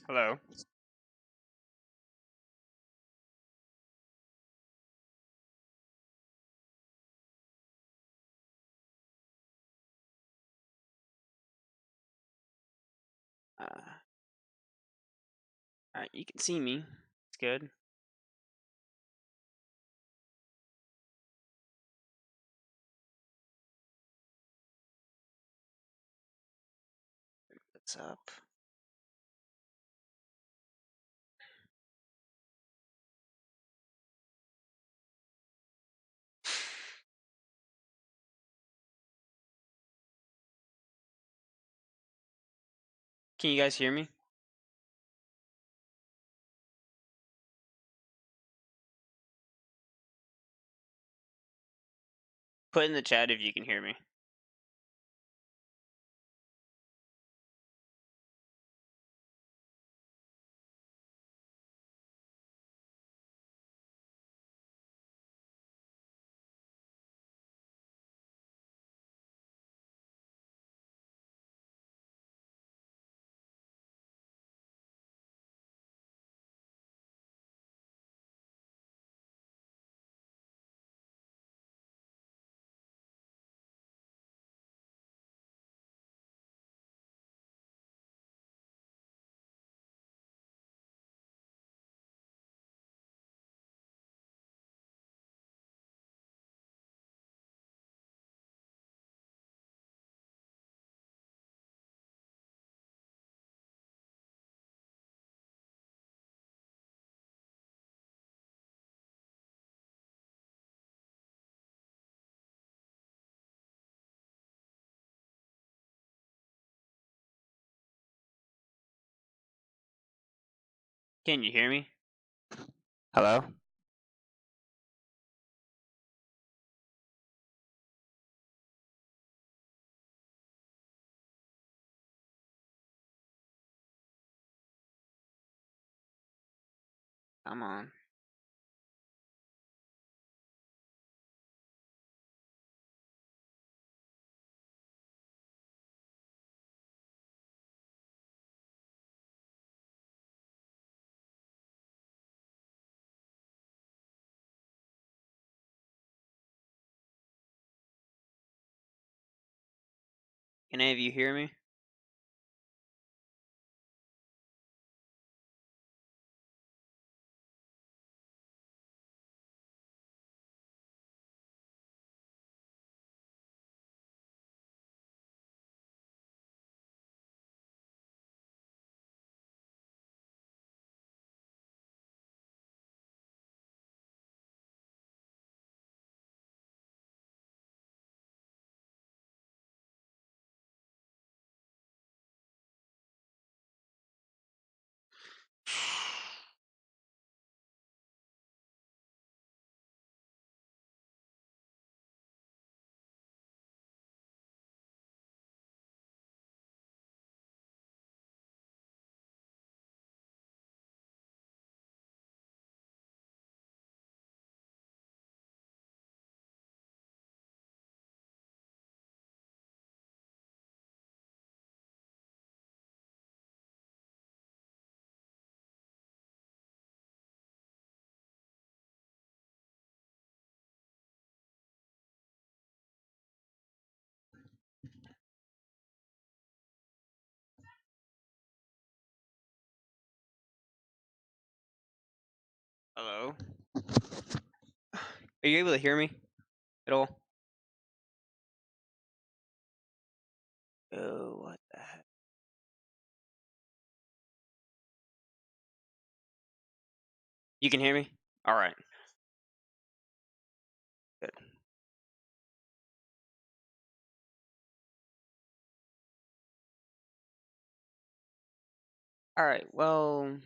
Hello. Alright, you can see me. It's good. What's up? Can you guys hear me? Put in the chat if you can hear me. Can you hear me? Hello? Come on. Can any of you hear me? Hello? Are you able to hear me at all? Oh, what the heck? You can hear me? Alright. Good. Alright, well,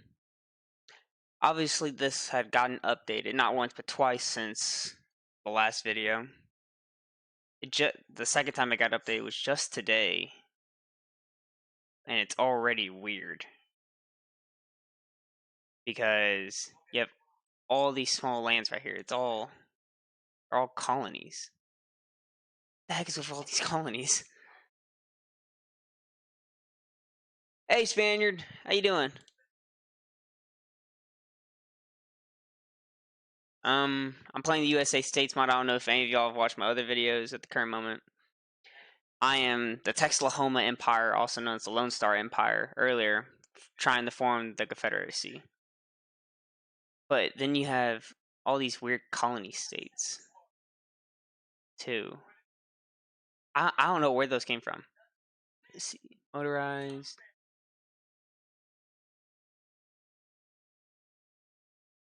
obviously this had gotten updated, not once but twice since the last video. The second time it got updated was just today, and it's already weird. Because you have all these small lands right here. They're all colonies. The heck is with all these colonies? Hey, Spaniard, how you doing? I'm playing the USA States mod. I don't know if any of y'all have watched my other videos at the current moment. I am the Texlahoma Empire, also known as the Lone Star Empire, earlier, trying to form the Confederacy. But then you have all these weird colony states, too. I don't know where those came from. Let's see. Motorized.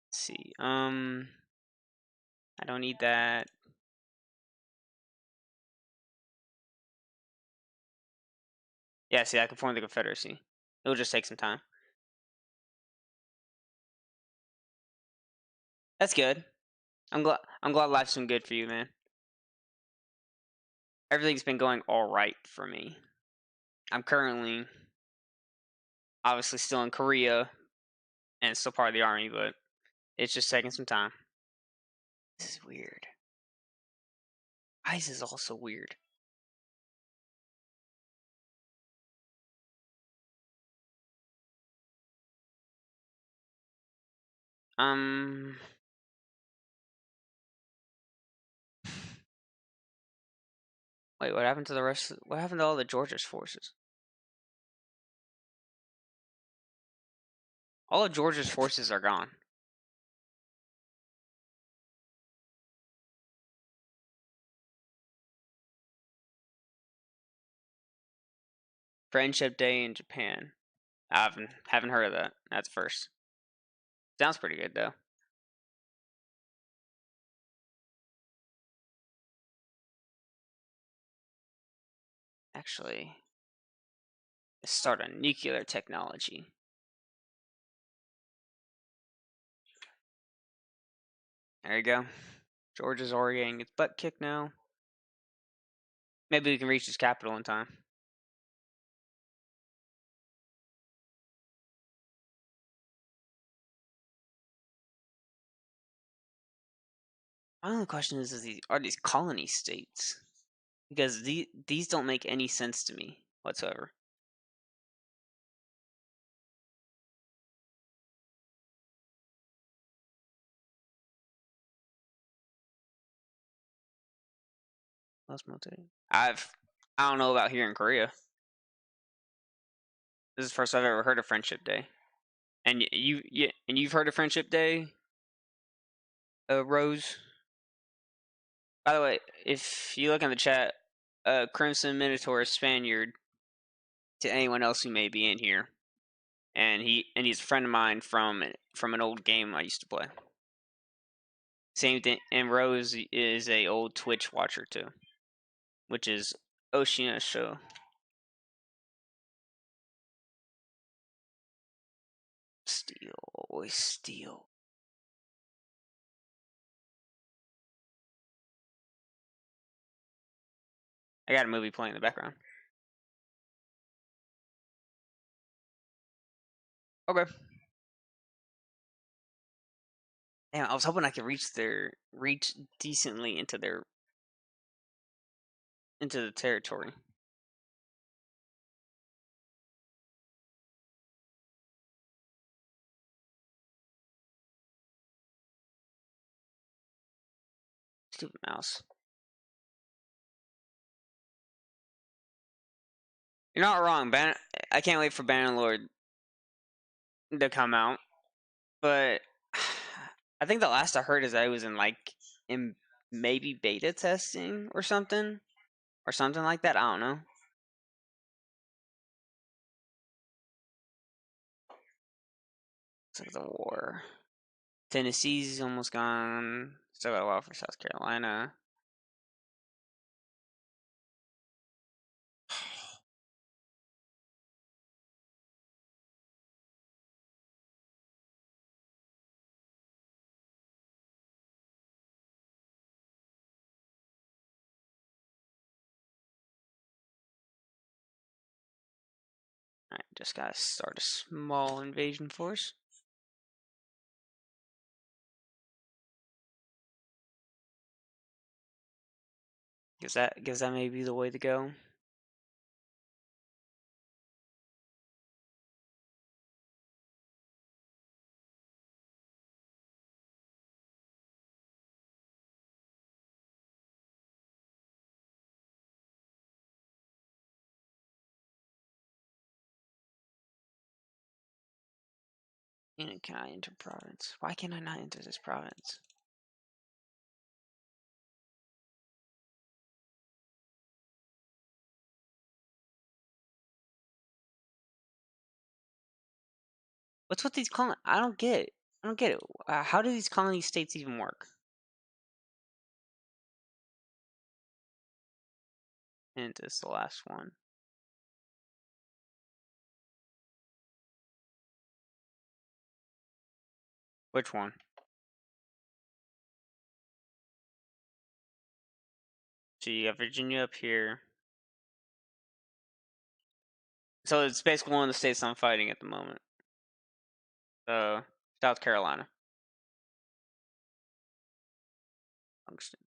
Let's see. I don't need that. Yeah, see, I can form the Confederacy. It'll just take some time. That's good. I'm glad life's been good for you, man. Everything's been going all right for me. I'm currently obviously still in Korea and still part of the army, but it's just taking some time. This is weird. Ice is also weird. Um, Wait, what happened to the rest? What happened to all the Georgia's forces? All of Georgia's forces are gone. Friendship Day in Japan. I haven't heard of that. That's first. Sounds pretty good though. Actually, let's start on nuclear technology. There you go. Georgia's already getting its butt kicked now. Maybe we can reach its capital in time. My only question is are these colony states? Because these don't make any sense to me whatsoever. I don't know about here in Korea. This is the first I've ever heard of Friendship Day. And you've heard of Friendship Day, Rose? By the way, if you look in the chat, Crimson Minotaur is Spaniard to anyone else who may be in here, and he's a friend of mine from an old game I used to play. Same thing, and Rose is a old Twitch watcher too, which is Oceana Show. Steel, always steel. I got a movie playing in the background. Okay. Damn, I was hoping I could reach decently into the territory. Stupid mouse. You're not wrong, I can't wait for Bannerlord to come out, but I think the last I heard is that it was in maybe beta testing or something like that. I don't know. It's like the war. Tennessee's almost gone. Still got a while for South Carolina. Alright, just gotta start a small invasion force. Guess that may be the way to go. And can I enter province? Why can I not enter this province? What's with these colonies? I don't get it. I don't get it. How do these colony states even work? And this is the last one. Which one? So you got Virginia up here. So it's basically one of the states I'm fighting at the moment. South Carolina. Tungsten.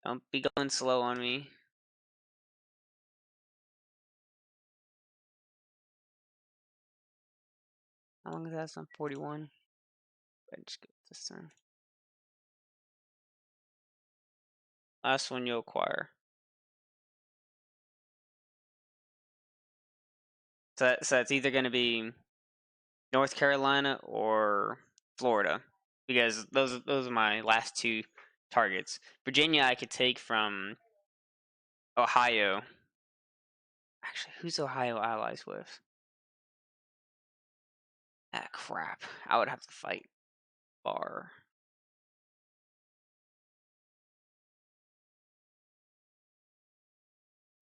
Don't be going slow on me. How long is that? It's on 41. I just get this thing. Last one you acquire. So it's either going to be North Carolina or Florida, because those are my last two targets. Virginia I could take from Ohio. Actually, who's Ohio allies with? Ah, crap. I would have to fight Bar.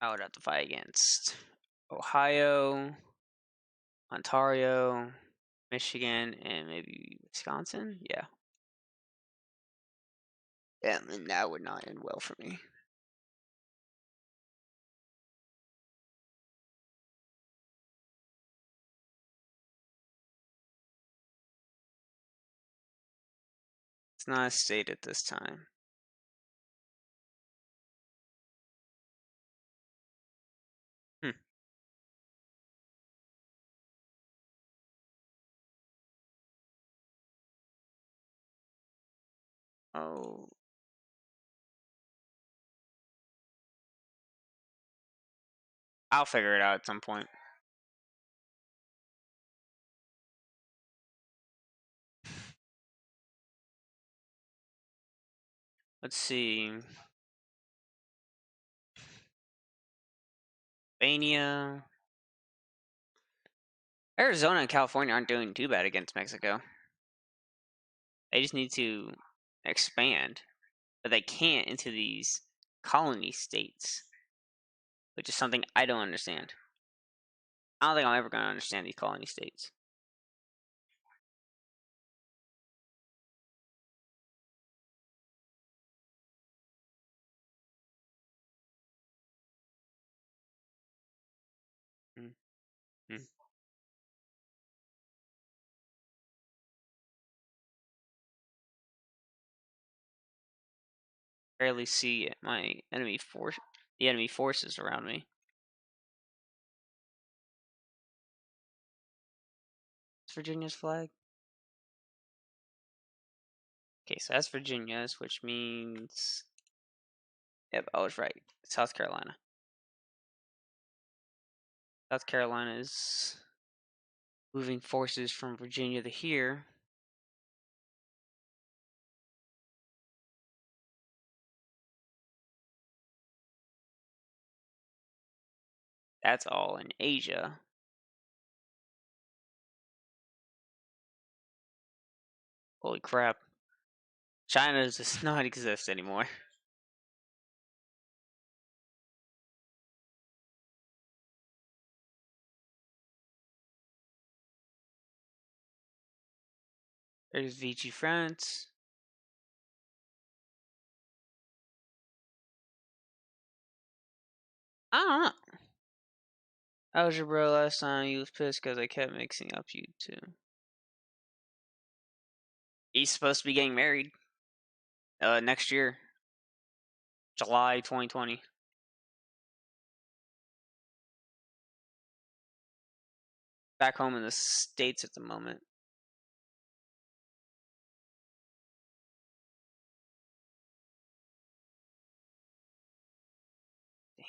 I would have to fight against Ohio, Ontario, Michigan, and maybe Wisconsin. Yeah. And that would not end well for me. It's not a state at this time. Hmm. Oh, I'll figure it out at some point. Let's see. Pennsylvania. Arizona and California aren't doing too bad against Mexico. They just need to expand, but they can't into these colony states, which is something I don't understand. I don't think I'm ever going to understand these colony states. Mm-hmm. Barely see my enemy force, the enemy forces around me. It's Virginia's flag. Okay, so that's Virginia's, which means, yep, I was right. South Carolina. South Carolina is moving forces from Virginia to here. That's all in Asia. Holy crap. China does not exist anymore. There's Vichy France. I don't know. How was your bro last time? He was pissed because I kept mixing up you two. He's supposed to be getting married next year, July 2020. Back home in the States at the moment. Damn.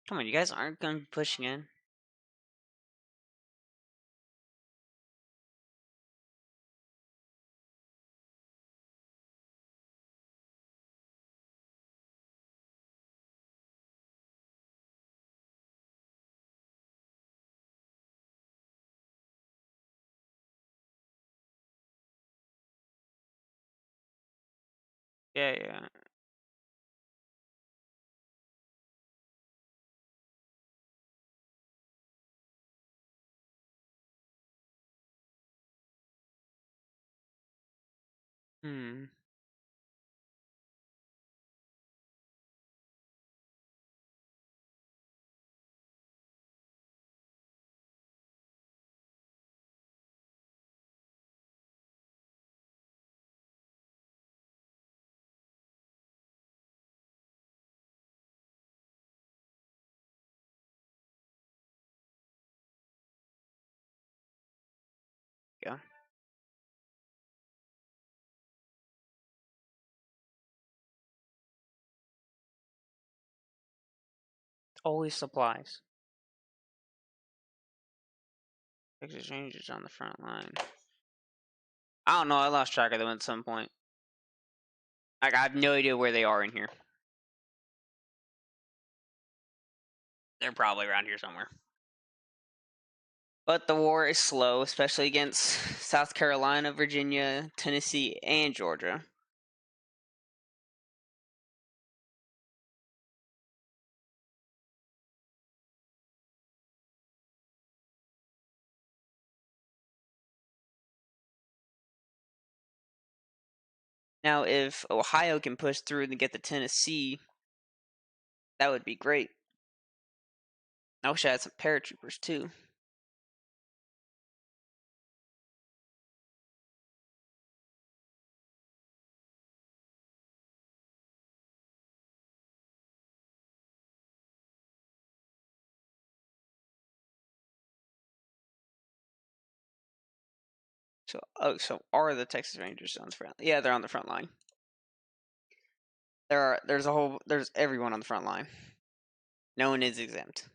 Come on, you guys aren't going to be pushing in. Yeah, yeah. Hmm. Yeah. Always supplies. Exchanges on the front line. I don't know. I lost track of them at some point. Like, I have no idea where they are in here. They're probably around here somewhere. But the war is slow, especially against South Carolina, Virginia, Tennessee, and Georgia. Now, if Ohio can push through and get to Tennessee, that would be great. I wish I had some paratroopers too. So, so are the Texas Rangers on the front? Yeah, they're on the front line. There's everyone on the front line. No one is exempt.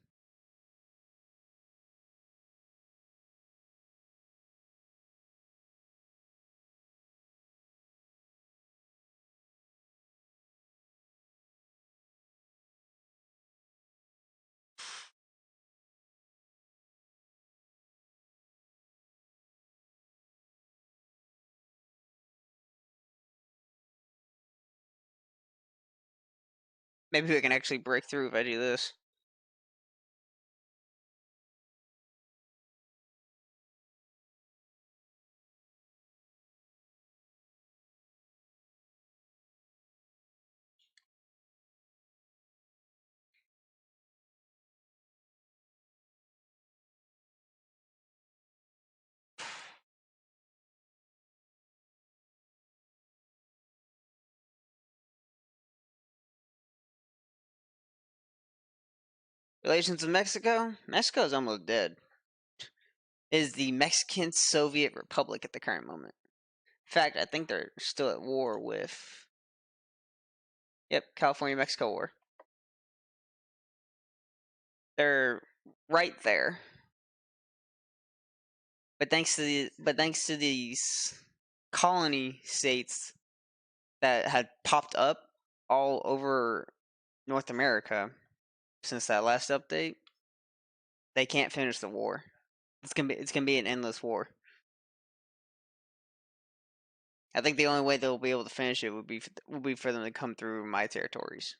Maybe we can actually break through if I do this. Relations with Mexico? Mexico is almost dead. It is the Mexican Soviet Republic at the current moment. In fact, I think they're still at war with. Yep, California Mexico War. They're right there. But thanks to these colony states that had popped up all over North America since that last update, they can't finish the war. It's gonna be an endless war. I think the only way they'll be able to finish it would be for them to come through my territories.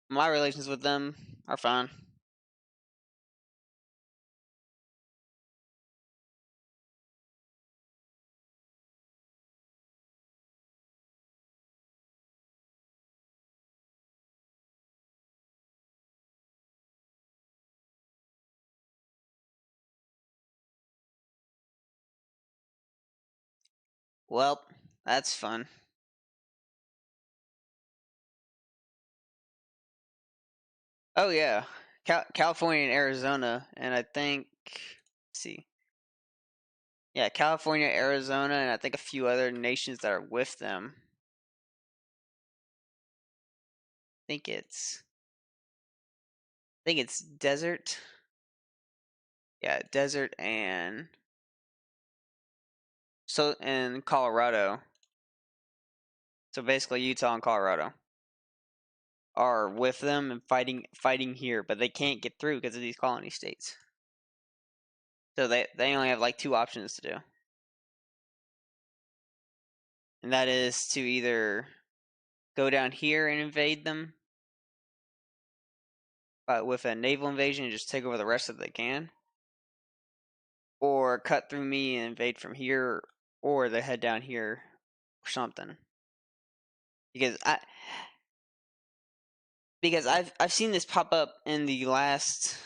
My relations with them are fine. Well, that's fun. Oh yeah, California and Arizona, and I think. Let's see, Yeah, California, Arizona, and I think a few other nations that are with them. think it's I think it's desert. Yeah, desert and Colorado. So basically Utah and Colorado are with them and fighting here, but they can't get through because of these colony states. So they only have like two options to do. And that is to either go down here and invade them with a naval invasion and just take over the rest that they can, or cut through me and invade from here, or they head down here or something. Because I've seen this pop up in the last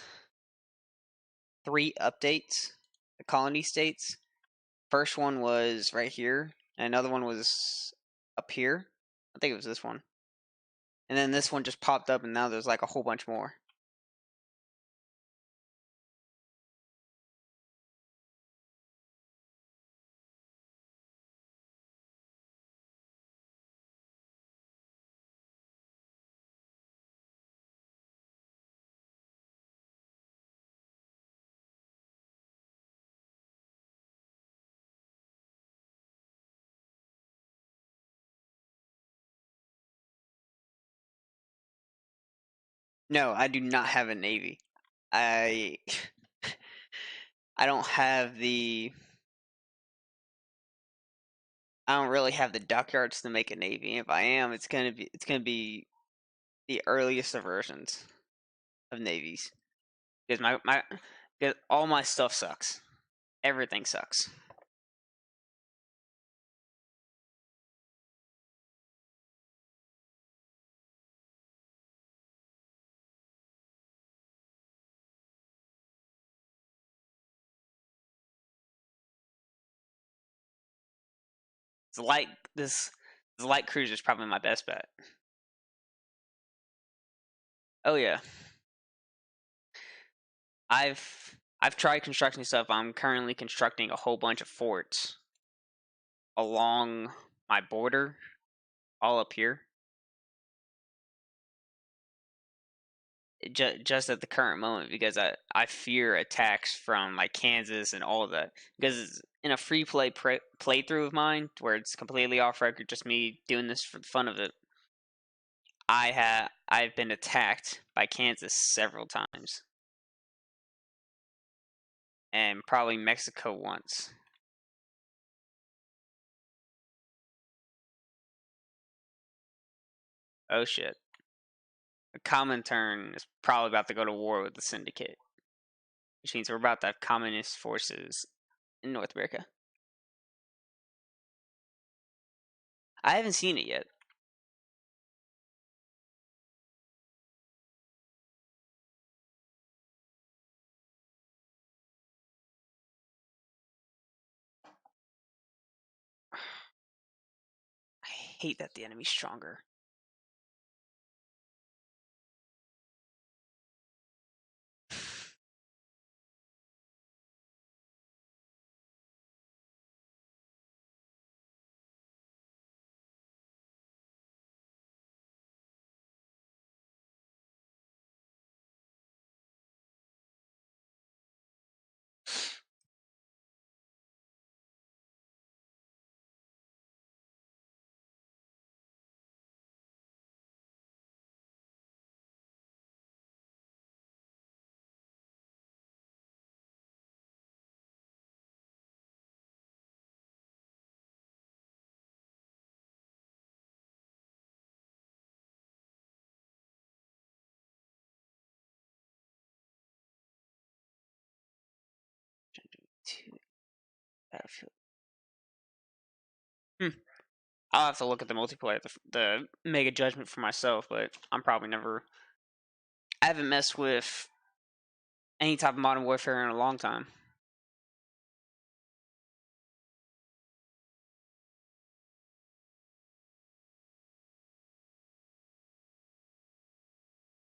3 updates, the colony states. First one was right here, and another one was up here. I think it was this one. And then this one just popped up, and now there's like a whole bunch more. No, I do not have a navy. I I don't have the I don't really have the dockyards to make a navy. If I am, it's gonna be the earliest of versions of navies because because all my stuff sucks. Everything sucks. It's light this light cruiser is probably my best bet. Oh yeah, I've tried constructing stuff. I'm currently constructing a whole bunch of forts along my border, all up here. Just at the current moment because I fear attacks from like Kansas and all of that because in a free playthrough of mine where it's completely off record, just me doing this for the fun of it. I've been attacked by Kansas several times and probably Mexico once. Oh shit! A common turn is probably about to go to war with the Syndicate, which means we're about to have communist forces in North America. I haven't seen it yet. I hate that the enemy's stronger. Battlefield. Hmm. I'll have to look at the multiplayer, the make a judgment for myself, but I'm probably never. I haven't messed with any type of Modern Warfare in a long time.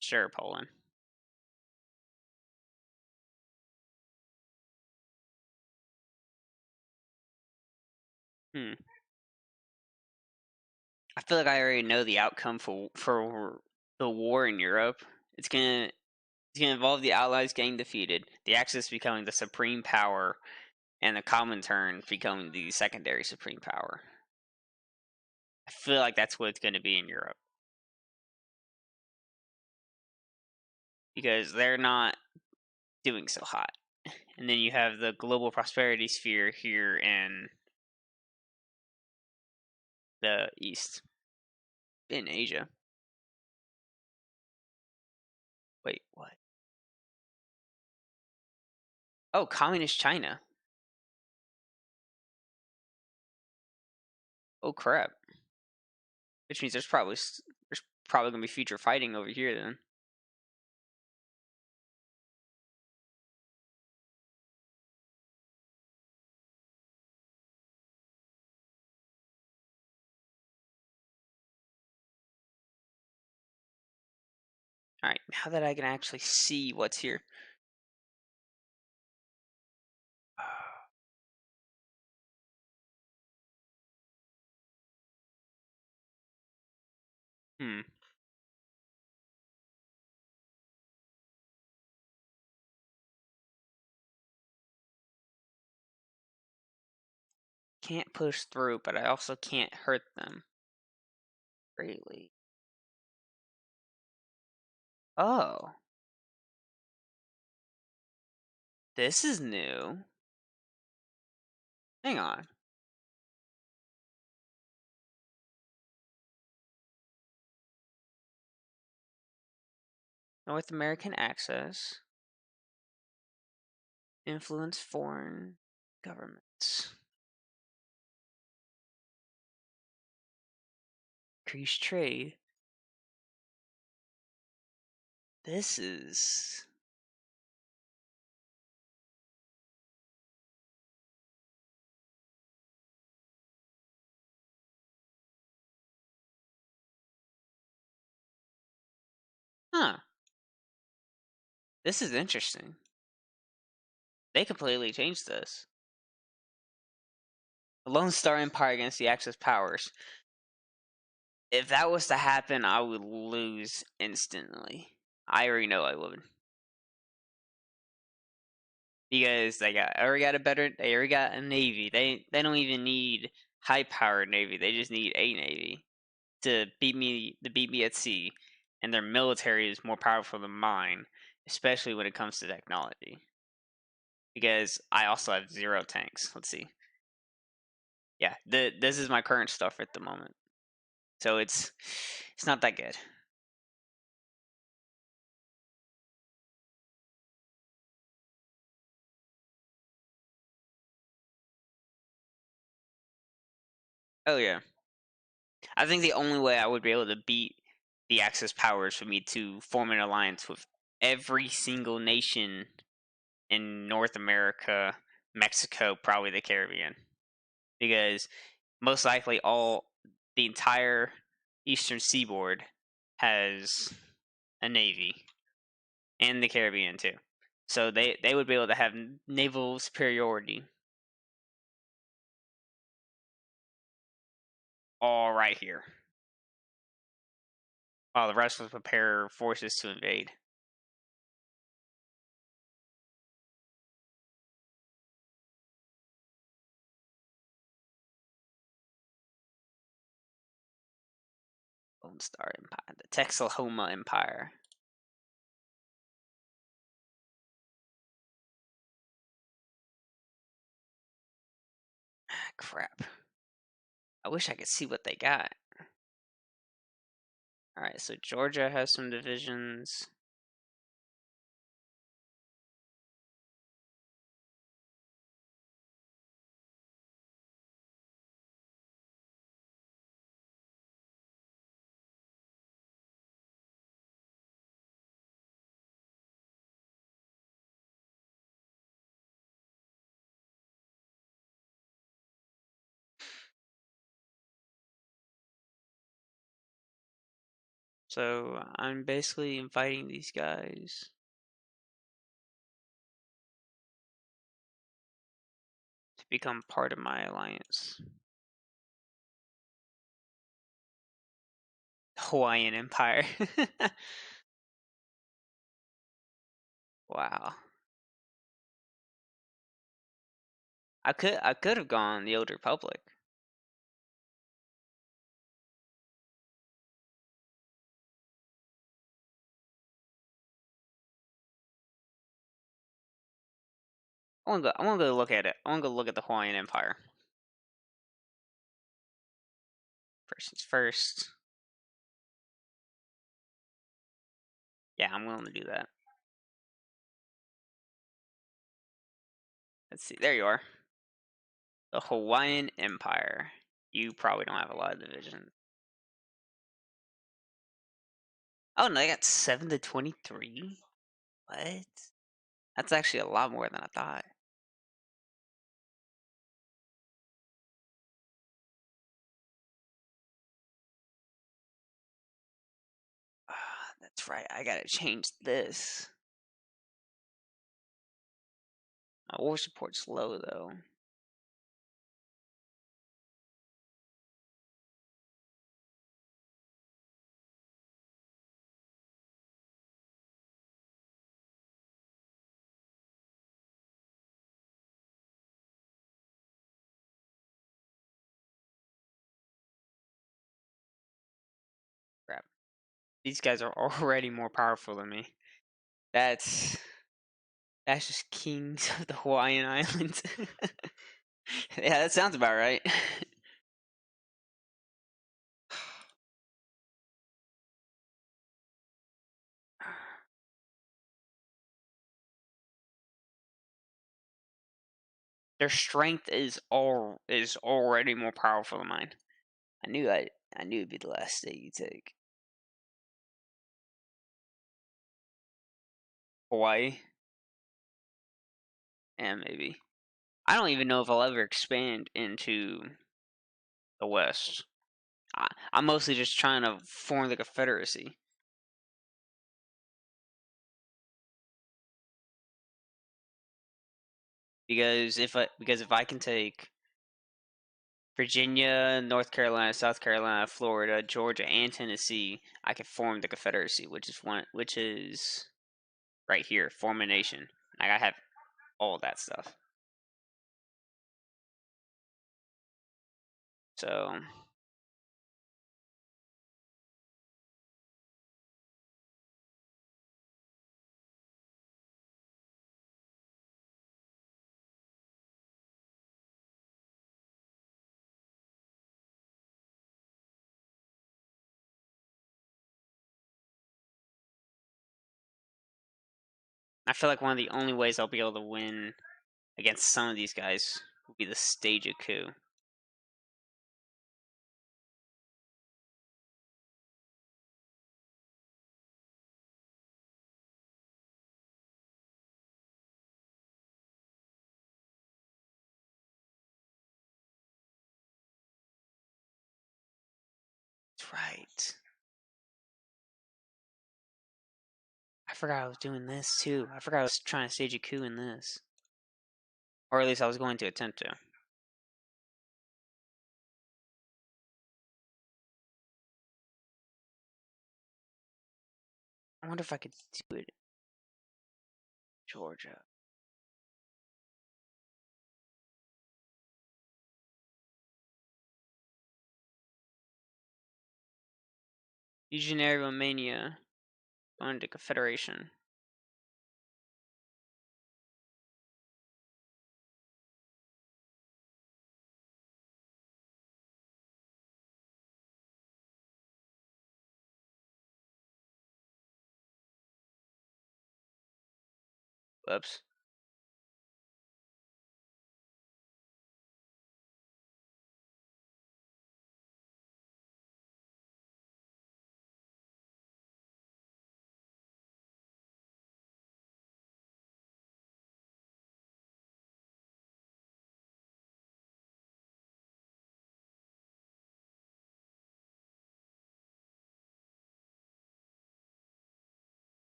Sure, Poland. Hmm. I feel like I already know the outcome for the war in Europe. It's gonna it's gonna involve the Allies getting defeated, the Axis becoming the supreme power, and the Comintern becoming the secondary supreme power. I feel like that's what it's gonna be in Europe because they're not doing so hot. And then you have the global prosperity sphere here in the East, in Asia. Wait, what? Oh, communist China. Oh crap! Which means there's probably gonna be future fighting over here then. All right, now that I can actually see what's here. Hmm. Can't push through, but I also can't hurt them greatly. Oh, this is new. Hang on. North American access. Influence foreign governments. Increase trade. This is. Huh. This is interesting. They completely changed this. The Lone Star Empire against the Axis powers. If that was to happen, I would lose instantly. I already know I would. Because they already got a navy. They don't even need high powered navy. They just need a navy to beat me at sea. And their military is more powerful than mine, especially when it comes to technology. Because I also have 0 tanks. Let's see. Yeah, this is my current stuff at the moment. So it's not that good. Oh yeah. I think the only way I would be able to beat the Axis powers for me to form an alliance with every single nation in North America, Mexico, probably the Caribbean, because most likely the entire eastern seaboard has a navy, and the Caribbean too. So they would be able to have naval superiority all right here, while the rest would prepare forces to invade. Lone Star Empire, the Texahoma Empire. Crap. I wish I could see what they got. Alright, so Georgia has some divisions. So I'm basically inviting these guys to become part of my alliance. Hawaiian Empire. Wow. I could have gone the Old Republic. I wanna go look at it. I wanna go look at the Hawaiian Empire. First things first. Yeah, I'm willing to do that. Let's see. There you are. The Hawaiian Empire. You probably don't have a lot of divisions. Oh no, they got 7 to 23. What? That's actually a lot more than I thought. That's right. I gotta change this. My war support's low though. Crap. These guys are already more powerful than me. That's that's just kings of the Hawaiian Islands. Yeah, that sounds about right. Their strength is already more powerful than mine. I knew it'd be the last state you take. Hawaii? Yeah, maybe. I don't even know if I'll ever expand into the West. I'm mostly just trying to form the Confederacy. Because if I can take Virginia, North Carolina, South Carolina, Florida, Georgia, and Tennessee, I can form the Confederacy, which is right here, form a nation. Like I have all that stuff. So I feel like one of the only ways I'll be able to win against some of these guys will be to stage a coup. That's right. I forgot I was doing this too. I forgot I was trying to stage a coup in this. Or at least I was going to attempt to. I wonder if I could do it in Georgia. Legionary Romania going to Confederation. Whoops.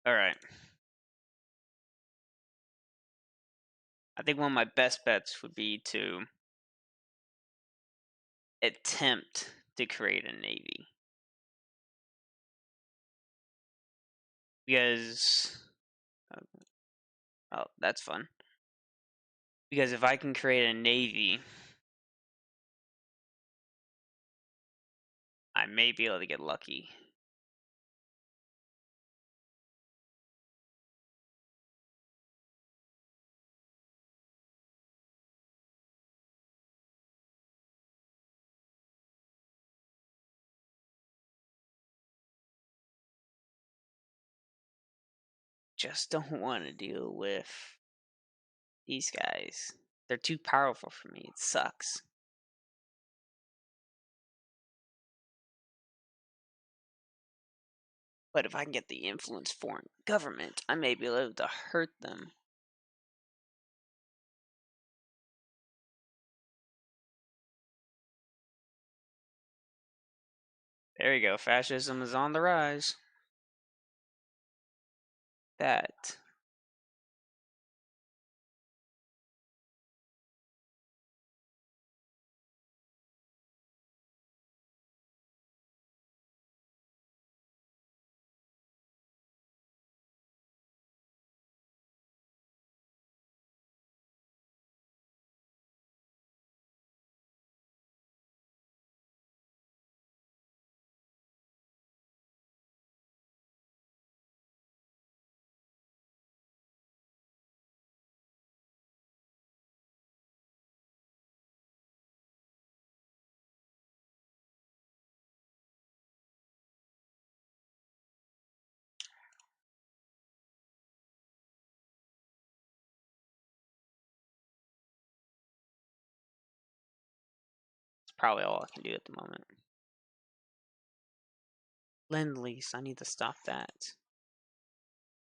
All right. I think one of my best bets would be to attempt to create a navy. Because oh, that's fun. Because if I can create a navy, I may be able to get lucky. Just don't want to deal with these guys. They're too powerful for me. It sucks. But if I can get the influence foreign government, I may be able to hurt them. There you go. Fascism is on the rise. That. It's probably all I can do at the moment. Lend lease. I need to stop that.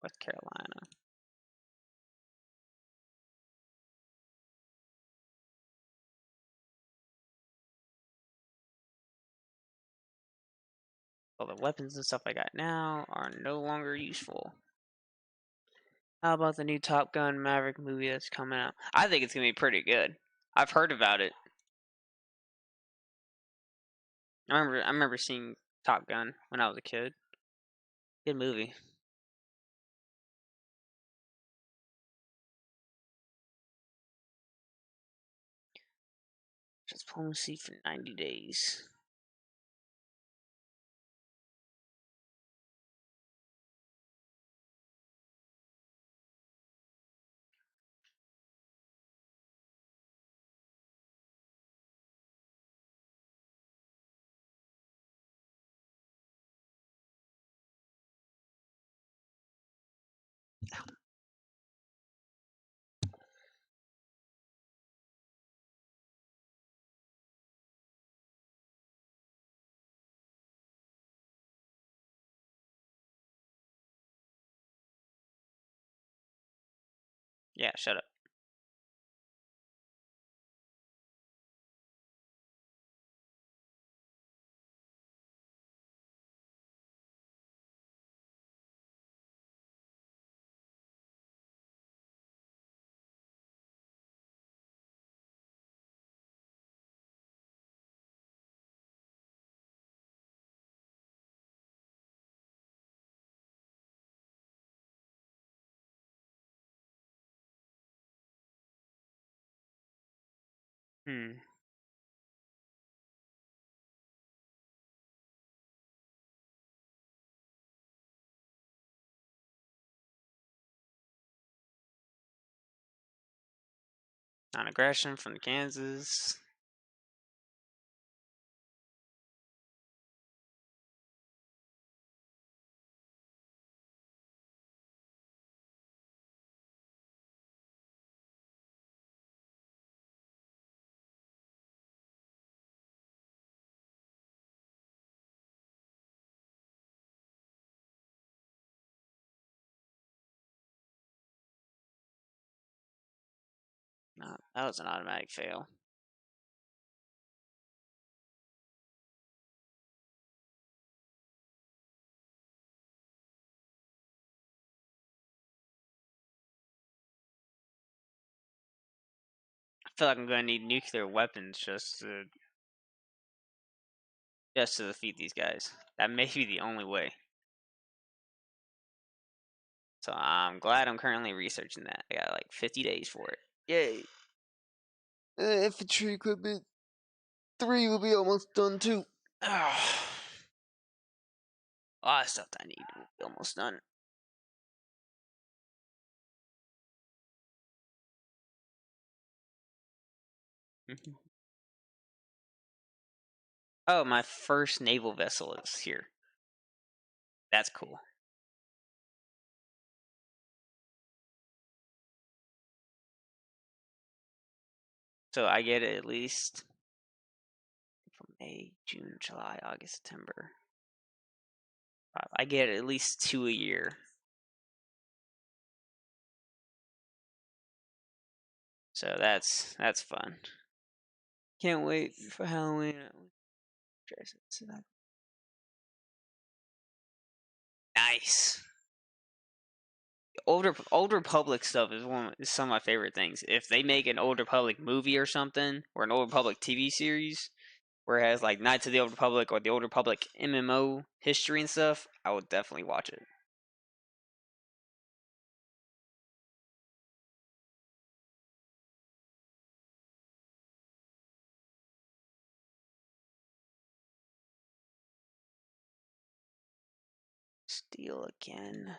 North Carolina. All the weapons and stuff I got now are no longer useful. How about the new Top Gun Maverick movie that's coming out? I think it's gonna be pretty good. I've heard about it. I remember seeing Top Gun when I was a kid. Good movie. Diplomacy for 90 days. Yeah, shut up. Hmm. Non-aggression from Kansas. No, that was an automatic fail. feel like I'm gonna need nuclear weapons just to defeat these guys. That may be the only way. So I'm glad I'm currently researching that. I got like 50 days for it. Yay! Infantry equipment 3 will be almost done too. A lot of stuff that I need will be almost done. Oh, my first naval vessel is here. That's cool. So I get it at least from May, June, July, August, September. I get at least 2 a year. So that's fun. Can't wait for Halloween. Nice. Old Republic stuff is some of my favorite things. If they make an Old Republic movie or something, or an Old Republic TV series, where it has like Knights of the Old Republic or the Old Republic MMO history and stuff, I would definitely watch it. Steal again.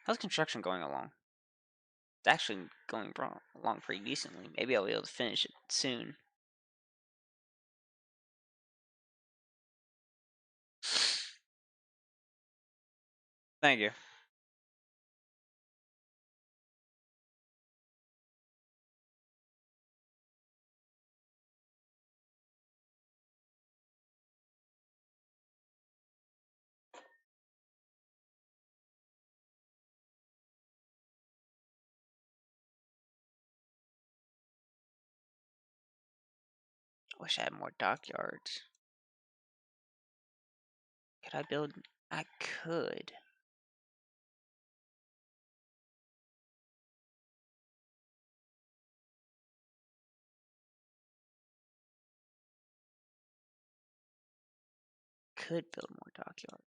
How's construction going along? It's actually going along pretty decently. Maybe I'll be able to finish it soon. Thank you. Wish I had more dockyards. Could I build? I could. Could build more dockyards.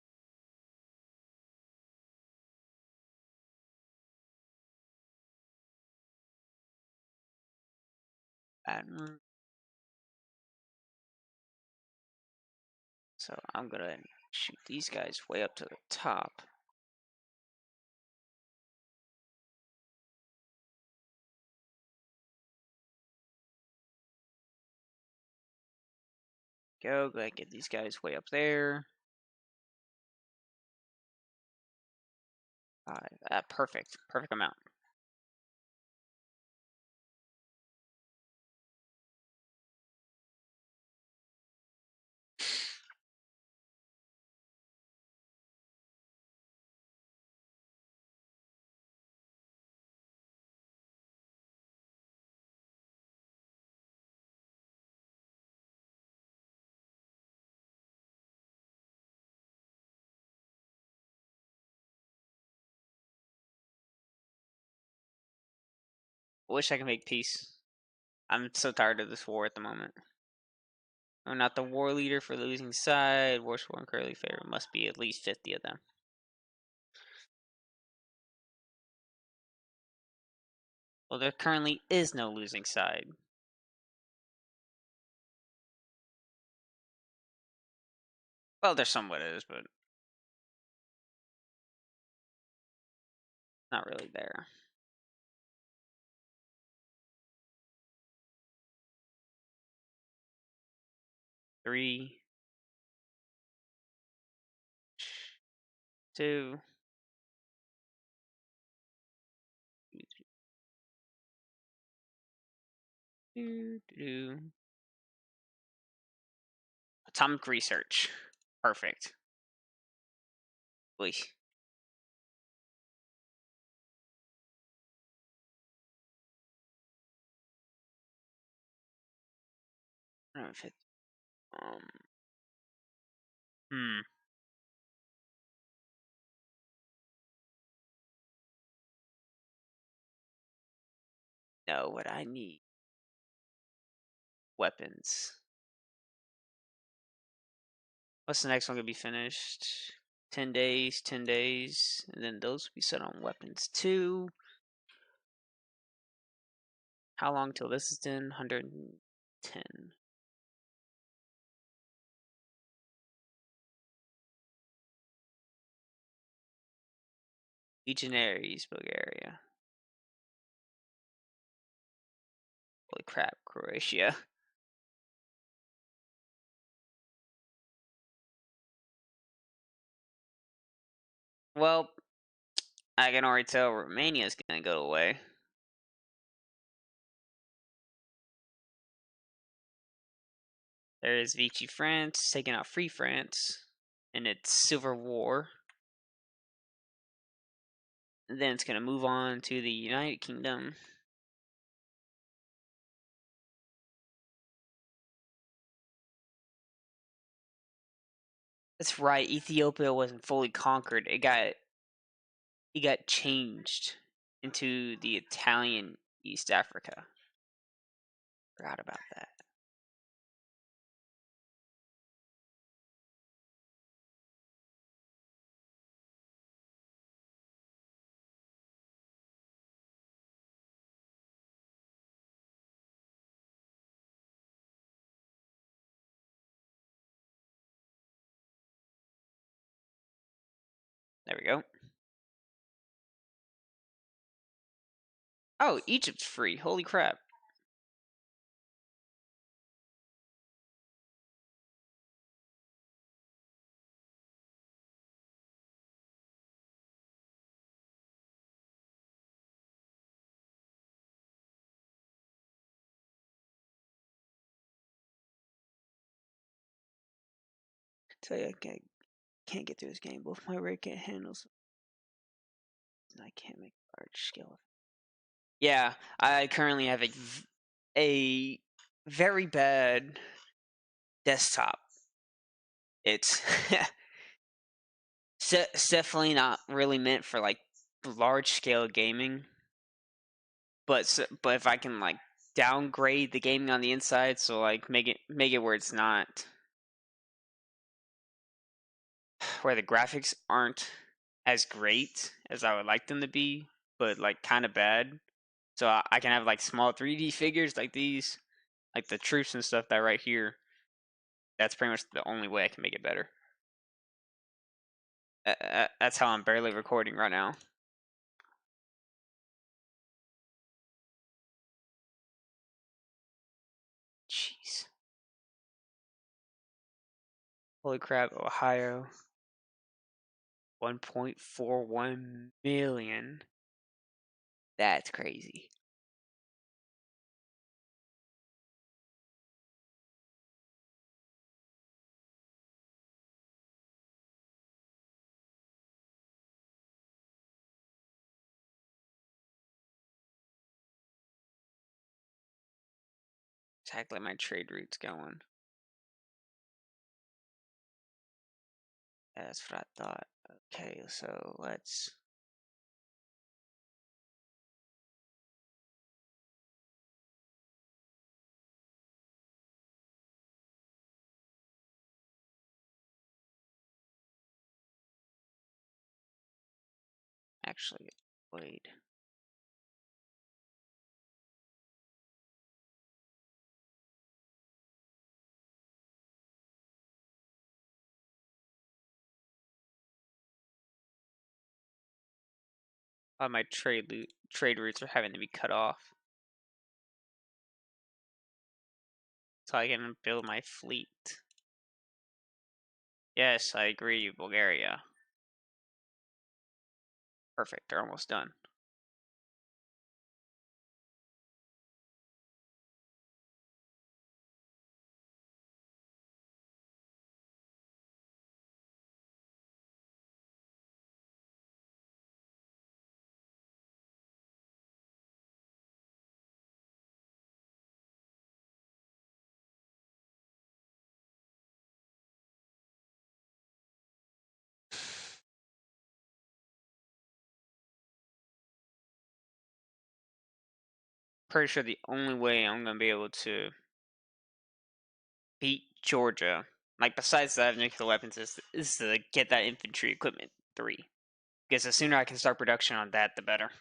So I'm gonna shoot these guys way up to the top. Go ahead and get these guys way up there. 5. Perfect. Perfect amount. Wish I could make peace. I'm so tired of this war at the moment. I'm not the war leader for the losing side. War score and currently favor must be at least 50 of them. Well, there currently is no losing side. Well, there somewhat is, but not really there. 3, 2. Atomic research. Perfect. Oy. I don't know if it, um, hmm. No, what I need weapons. What's the next one gonna be finished? 10 days, 10 days, and then those will be set on weapons too. How long till this is done? 110. Legionaries, Bulgaria. Holy crap, Croatia. Well, I can already tell Romania's gonna go away. There is Vichy France taking out Free France in its Civil War. And then it's gonna move on to the United Kingdom. That's right, Ethiopia wasn't fully conquered. It got changed into the Italian East Africa. Forgot about that. There we go. Oh, Egypt's free. Holy crap. Tell you, I can't get through this game. Both my rig can't handle. I can't make large scale. Yeah, I currently have a very bad desktop. It's it's definitely not really meant for like large scale gaming. But if I can like downgrade the gaming on the inside, so like make it where it's not where the graphics aren't as great as I would like them to be, but like kind of bad. So I can have like small 3D figures like these, like the troops and stuff that right here. That's pretty much the only way I can make it better. That's how I'm barely recording right now. Jeez. Holy crap, Ohio. 1.41 million. That's crazy. Exactly my trade route's going. That's what I thought. Okay, so let's. Actually, wait. All my trade routes are having to be cut off so I can build my fleet. Yes, I agree, Bulgaria. Perfect, they're almost done. pretty sure the only way I'm gonna be able to beat Georgia, like besides that nuclear weapons, is to get that infantry equipment 3. Because the sooner I can start production on that, the better.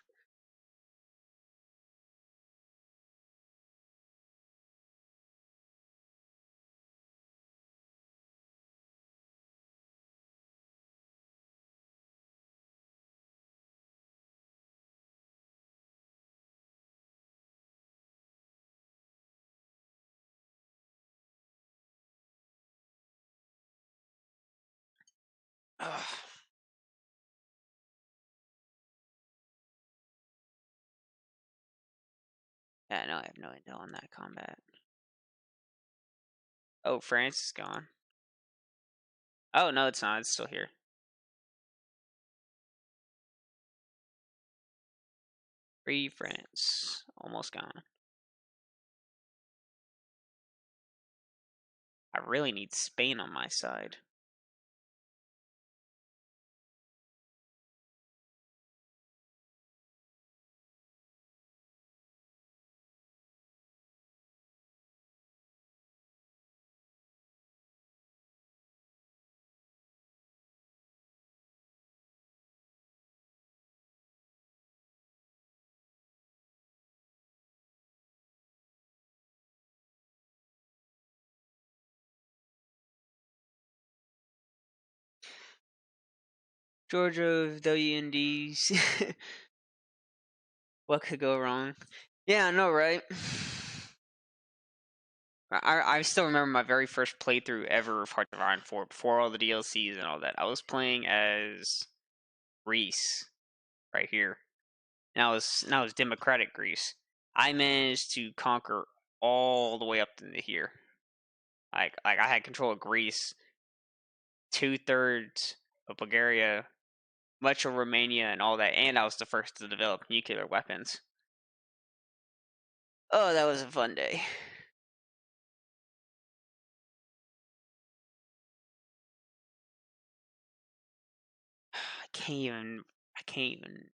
Ugh. Yeah, no, I have no intel on that combat. Oh, France is gone. Oh, no, it's not. It's still here. Free France. Almost gone. I really need Spain on my side. Georgia, WNDs. What could go wrong? Yeah, I know, right? I still remember my very first playthrough ever of Hearts of Iron 4 before all the DLCs and all that. I was playing as Greece right here. And I was Democratic Greece. I managed to conquer all the way up into here. Like I had control of Greece, 2/3 of Bulgaria, much of Romania, and all that. And I was the first to develop nuclear weapons. Oh, that was a fun day. I can't even. I can't even.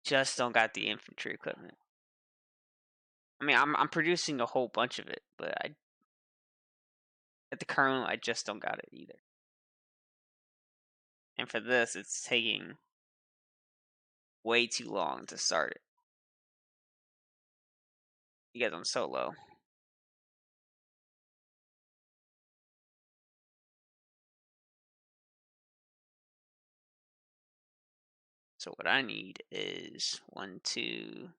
Just don't got the infantry equipment. I mean, I'm producing a whole bunch of it, but at the current I just don't got it either. And for this, it's taking way too long to start it. You guys, I'm so low. So what I need is 1, 2.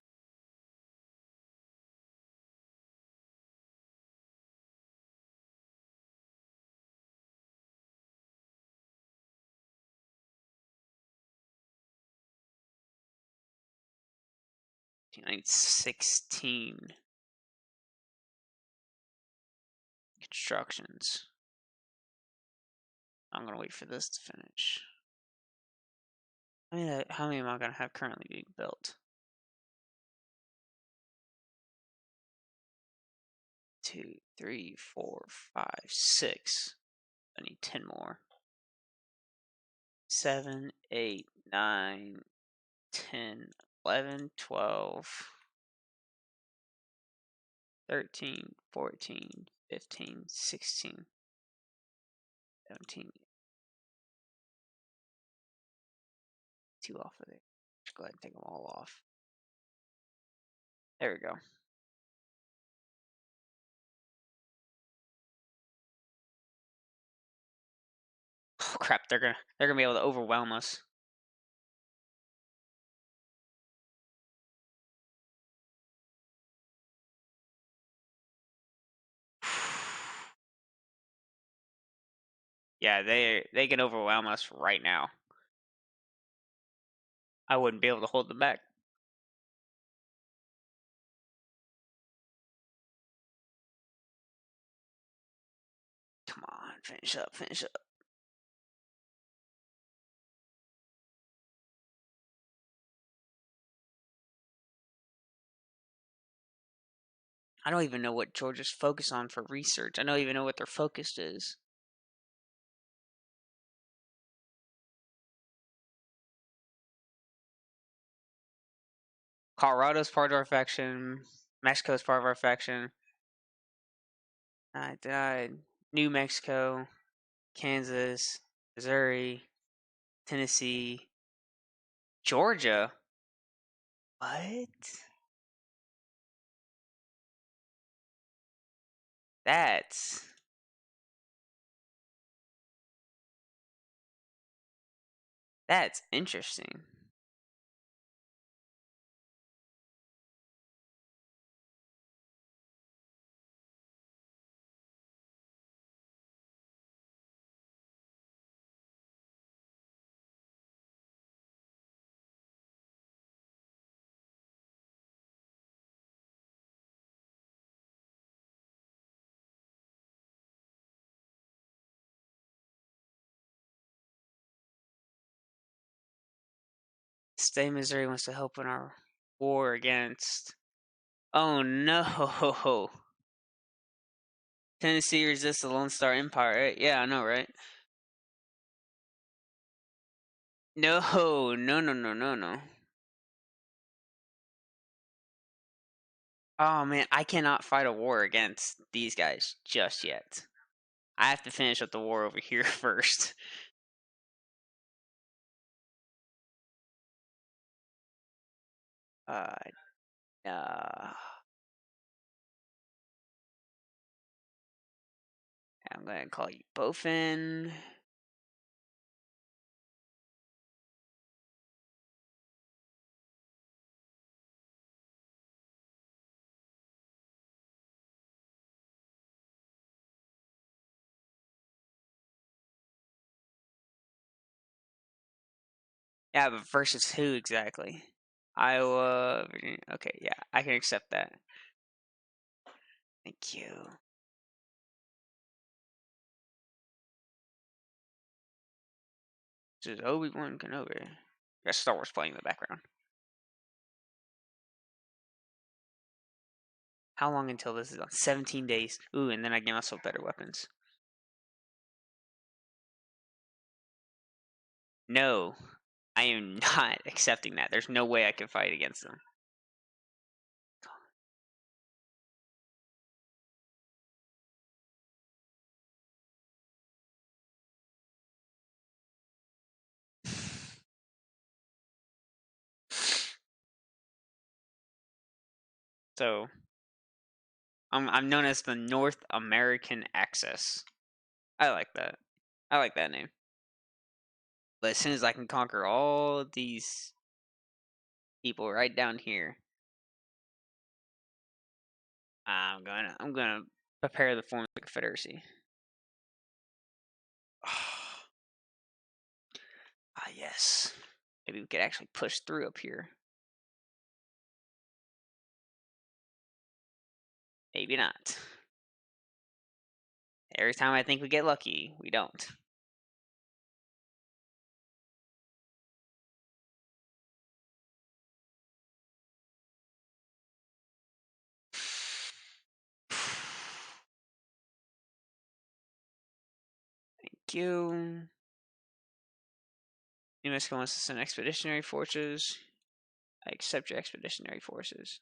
I need 16 constructions. I'm gonna wait for this to finish. How many am I gonna have currently being built? 2, 3, 4, 5, 6. I need 10 more. 7, 8, 9, 10, 11, 12, 13, 14, 15, 16, 17. 2 off of it. Just go ahead and take them all off. There we go. Oh crap, they're gonna be able to overwhelm us. Yeah, they can overwhelm us right now. I wouldn't be able to hold them back. Come on, finish up, finish up. I don't even know what Georgia's focus on for research. I don't even know what their focus is. Colorado's part of our faction. Mexico's part of our faction. I died. New Mexico, Kansas, Missouri, Tennessee, Georgia. What? That's that's interesting. State of Missouri wants to help in our war against. Oh no! Tennessee resists the Lone Star Empire. Right? Yeah, I know, right? No, no, no, no, no, no. Oh man, I cannot fight a war against these guys just yet. I have to finish up the war over here first. Uh, uh I'm gonna call you Bofin. Yeah, but versus who exactly? Iowa, Virginia. Okay, yeah, I can accept that. Thank you. This is Obi-Wan Kenobi. Got Star Wars playing in the background. How long until this is on? 17 days. Ooh, and then I get myself better weapons. No, I am not accepting that. There's no way I can fight against them. So, I'm known as the North American Axis. I like that. I like that name. But as soon as I can conquer all these people right down here, I'm gonna prepare the form of the Confederacy. Ah, yes. Maybe we could actually push through up here. Maybe not. Every time I think we get lucky, we don't. Thank you. New Mexico wants to send expeditionary forces. I accept your expeditionary forces.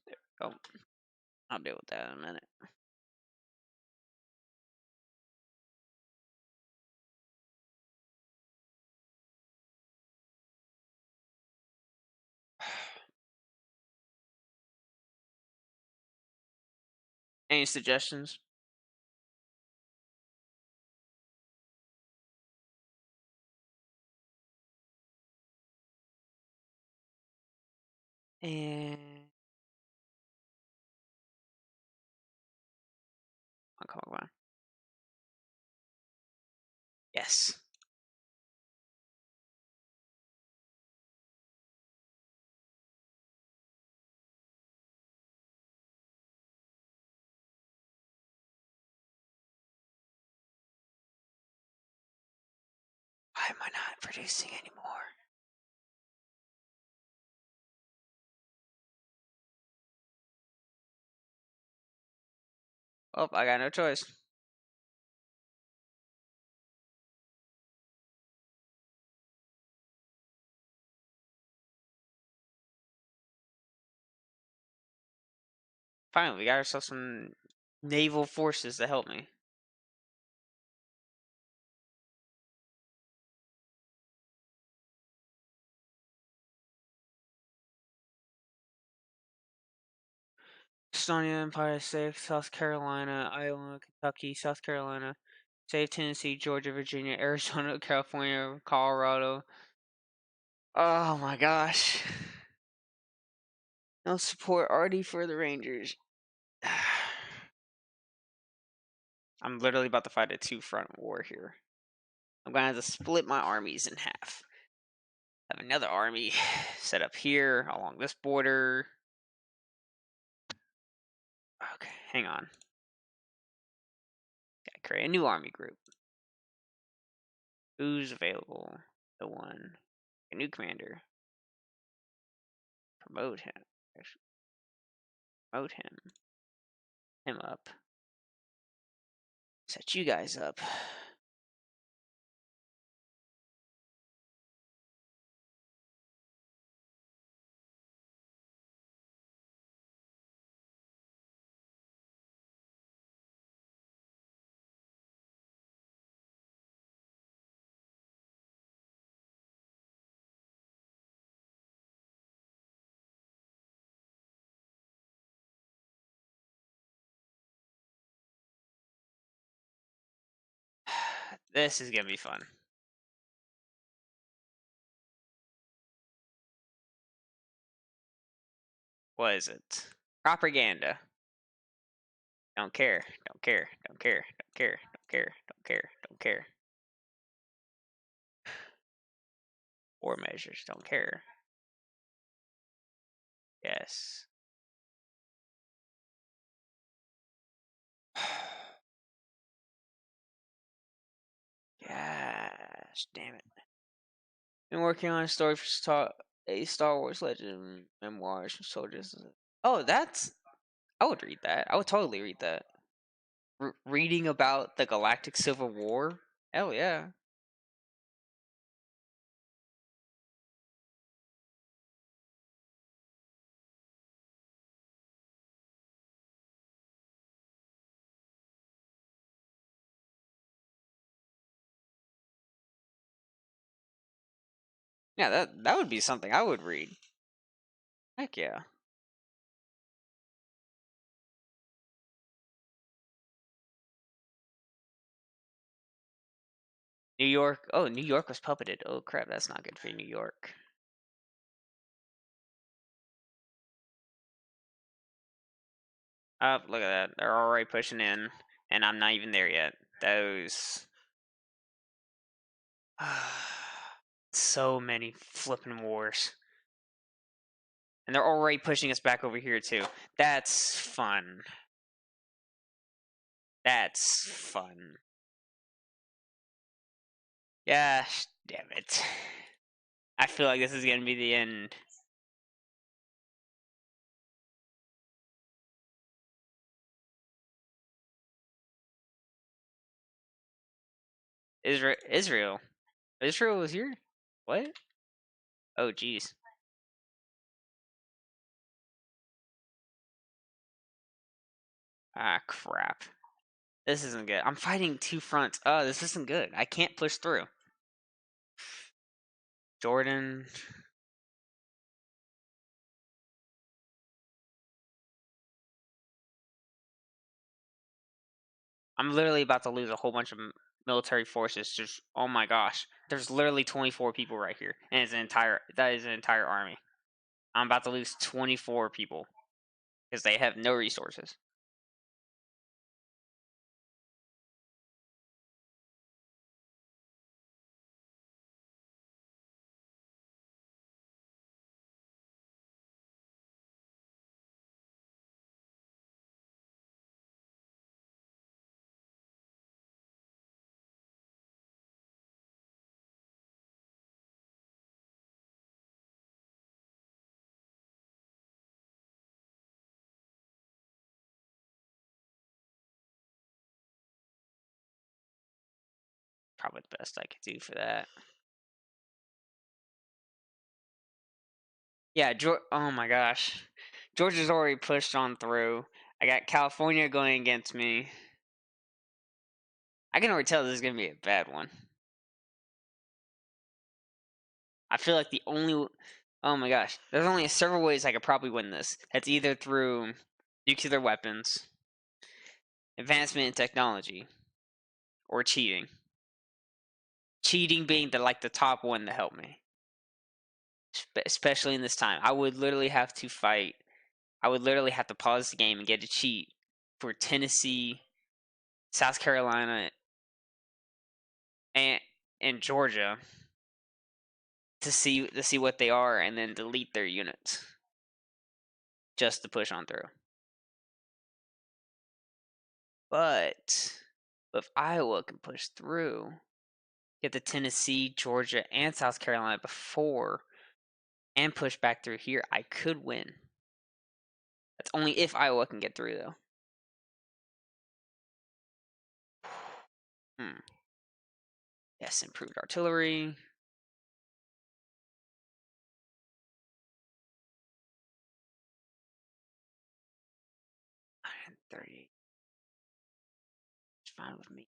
There we go. I'll deal with that in a minute. Any suggestions? And come on. Yes. Why am I not producing anymore? Oh, I got no choice. Finally, we got ourselves some naval forces to help me. Estonia, Empire State, South Carolina, Iowa, Kentucky, South Carolina, Save Tennessee, Georgia, Virginia, Arizona, California, Colorado. Oh my gosh. No support already for the Rangers. I'm literally about to fight a two-front war here. I'm gonna have to split my armies in half. Have another army set up here along this border. Okay, hang on. Gotta create a new army group. Who's available? The one. A new commander. Promote him. Promote him. Him up. Set you guys up. This is gonna be fun. What is it? Propaganda. Don't care. Don't care. Don't care. Don't care. Don't care. Don't care. Don't care. War measures. Don't care. Yes. Gosh, damn it. Been working on a story for a Star Wars legend memoirs from soldiers. Oh, that's. I would read that. I would totally read that. Reading about the Galactic Civil War? Hell yeah. Yeah, that would be something I would read. Heck yeah. New York. Oh, New York was puppeted. Oh crap, that's not good for New York. Oh, look at that. They're already pushing in, and I'm not even there yet. Those. So many flipping wars. And they're already pushing us back over here, too. That's fun. That's fun. Gosh, damn it. I feel like this is going to be the end. Israel. Israel was here? What? Oh, jeez. Ah, crap. This isn't good. I'm fighting two fronts. Oh, this isn't good. I can't push through. Jordan. I'm literally about to lose a whole bunch of military forces. Just oh my gosh, there's literally 24 people right here, and that is an entire army. I'm about to lose 24 people because they have no resources. probably the best I could do for that. Yeah, oh my gosh. Georgia's already pushed on through. I got California going against me. I can already tell this is going to be a bad one. I feel like the only... Oh my gosh. There's only several ways I could probably win this. That's either through nuclear weapons, advancement in technology, or cheating. Cheating being the top one to help me. Especially in this time. I would literally have to fight. I would literally have to pause the game and get a cheat for Tennessee, South Carolina, and Georgia to see what they are, and then delete their units just to push on through. But if Iowa can push through, get to Tennessee, Georgia, and South Carolina before, and push back through here, I could win. That's only if Iowa can get through, though. Yes, improved artillery. 130. It's fine with me.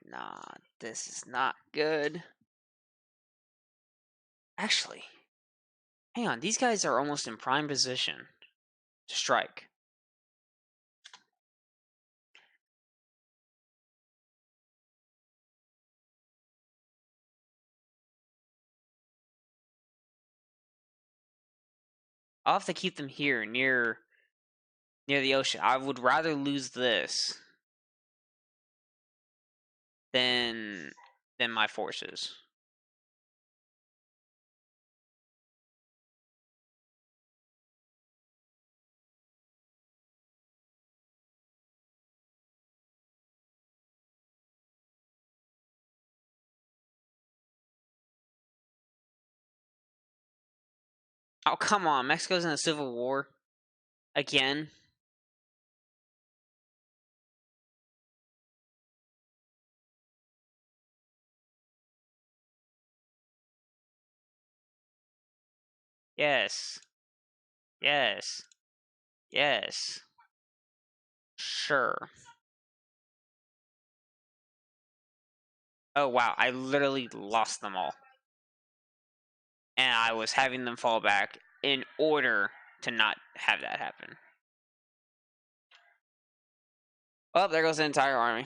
Nah, this is not good. Actually, hang on. These guys are almost in prime position to strike. I'll have to keep them here near the ocean. I would rather lose this than my forces. Oh, come on. Mexico's in a civil war again. Yes. Yes. Yes. Sure. Oh, wow. I literally lost them all. And I was having them fall back in order to not have that happen. Oh, there goes the entire army.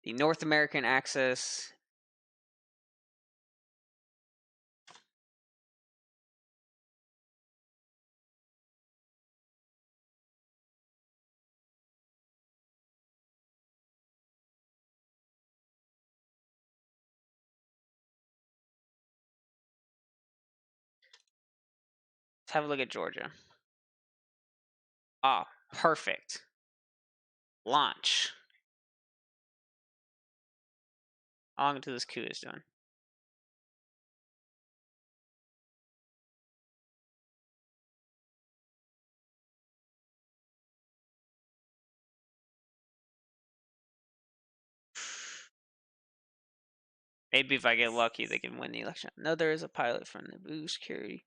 The North American Axis. Let's have a look at Georgia. Ah, perfect. Launch. How long until this coup is done? Maybe if I get lucky, they can win the election. No, there is a pilot from the Blue Security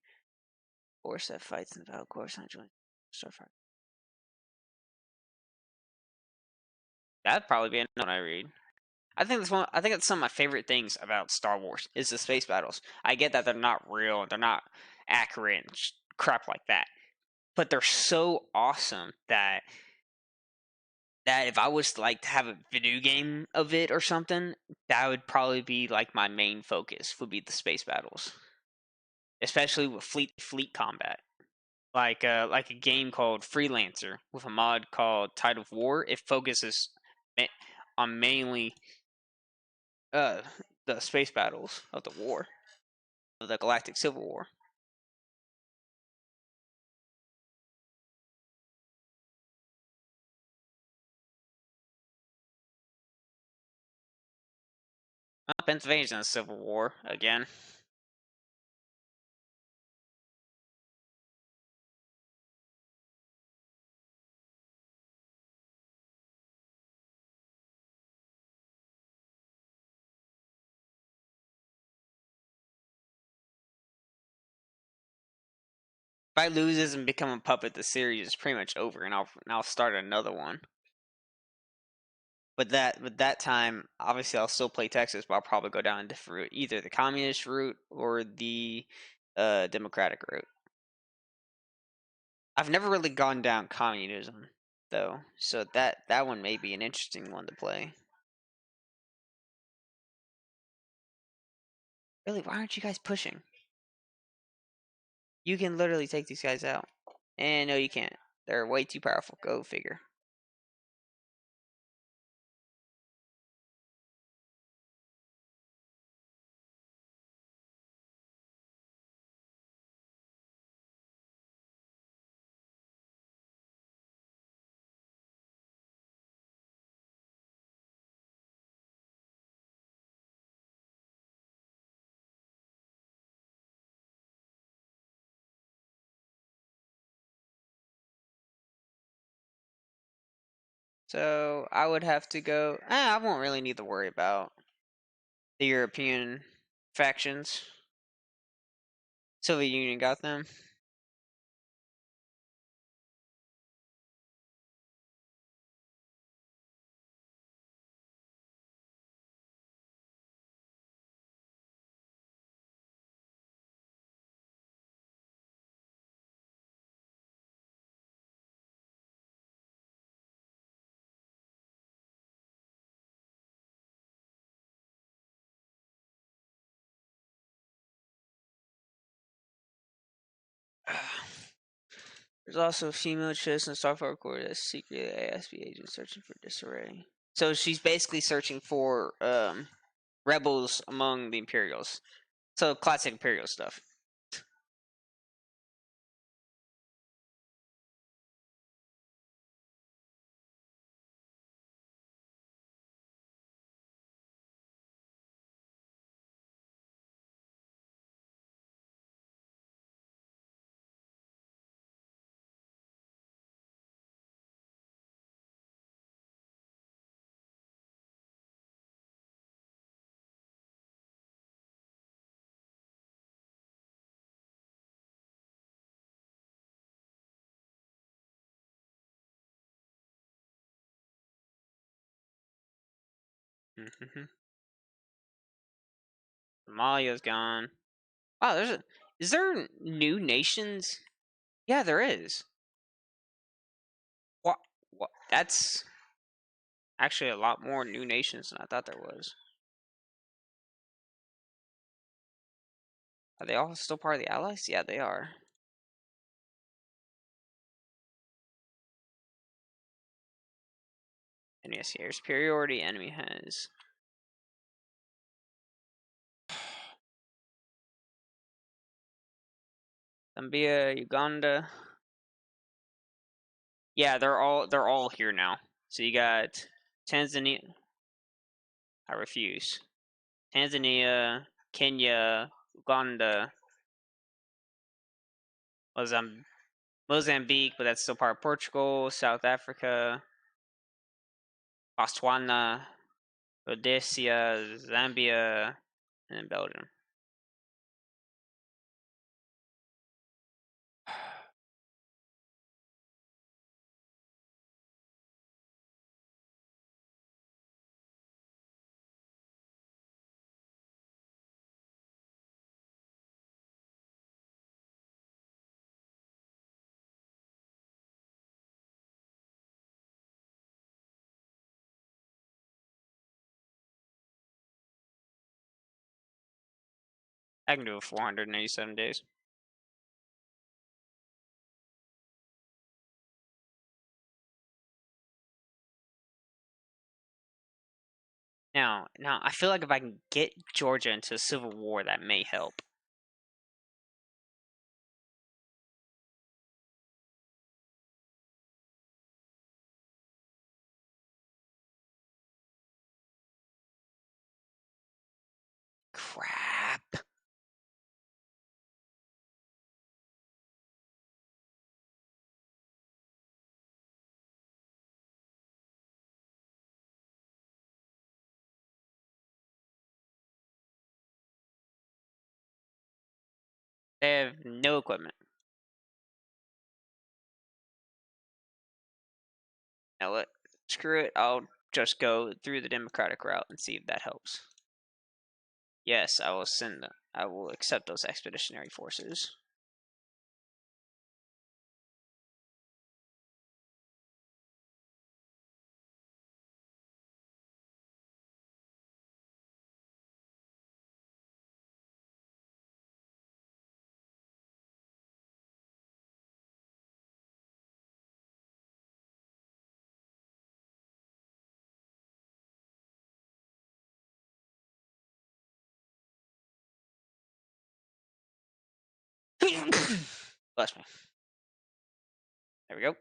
Force that fights in the battle course on joint Starfire. That'd probably be another one I read. I think that's some of my favorite things about Star Wars is the space battles. I get that they're not real, they're not accurate, and crap like that, but they're so awesome that if I was to have a video game of it or something, that would probably be my main focus would be the space battles, especially with fleet combat. like a game called Freelancer with a mod called Tide of War. It focuses on mainly uh the space battles of the war of the Galactic Civil War. Pennsylvania's in the Civil War again. If I lose this and become a puppet, the series is pretty much over, and I'll start another one. But that time, obviously, I'll still play Texas, but I'll probably go down a different route, either the communist route or the democratic route. I've never really gone down communism though, so that one may be an interesting one to play. Really, why aren't you guys pushing? You can literally take these guys out. And no, you can't. They're way too powerful. Go figure. So I would have to go. I won't really need to worry about the European factions. Soviet Union got them. There's also a female chess and software core that's secretly ASB agent searching for disarray. So she's basically searching for rebels among the Imperials. So classic Imperial stuff. Mm-hmm. Somalia's gone. Wow, is there new nations? Yeah, there is. What? What? That's actually a lot more new nations than I thought there was. Are they all still part of the Allies? Yeah, they are. And yes, air superiority. Enemy has. Zambia, Uganda. Yeah, they're all here now. So you got Tanzania. I refuse. Tanzania, Kenya, Uganda, Mozambique, but that's still part of Portugal. South Africa, Botswana, Rhodesia, Zambia, and Belgium. I can do it 487 days. Now, I feel like if I can get Georgia into a civil war, that may help. Crap. They have no equipment. Now, screw it. I'll just go through the Democratic route and see if that helps. Yes, I will send them. I will accept those expeditionary forces. Bless me. There we go.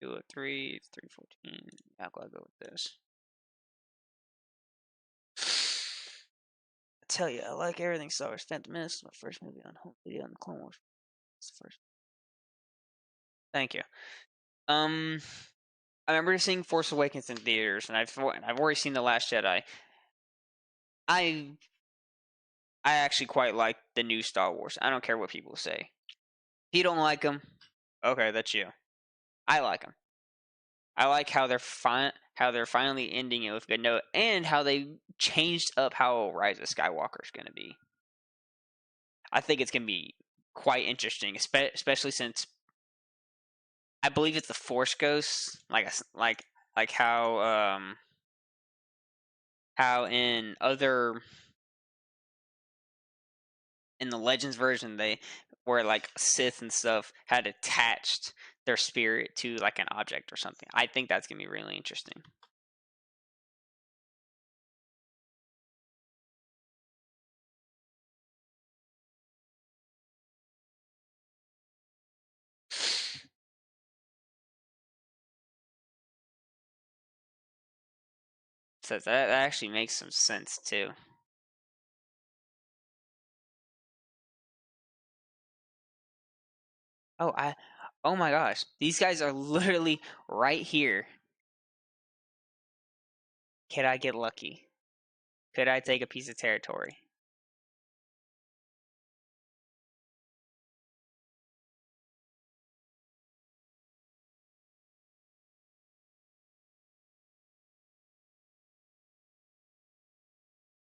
Two of three, 314. How will I go with this? I tell you, I like everything Star Wars. Phantom Menace, my first movie on home video on the Clone Wars. It's the first. Thank you. I remember seeing Force Awakens in theaters, and I've already seen The Last Jedi. I actually quite like the new Star Wars. I don't care what people say. If you don't like them, okay, that's you. I like them. I like how they're finally ending it with a good note, and how they changed up how Rise of Skywalker is going to be. I think it's going to be quite interesting, especially since I believe it's the Force Ghost, like how in the Legends version they where like Sith and stuff had attached their spirit to like an object or something. I think that's gonna be really interesting. So that actually makes some sense too. Oh, oh my gosh, these guys are literally right here. Could I get lucky? Could I take a piece of territory?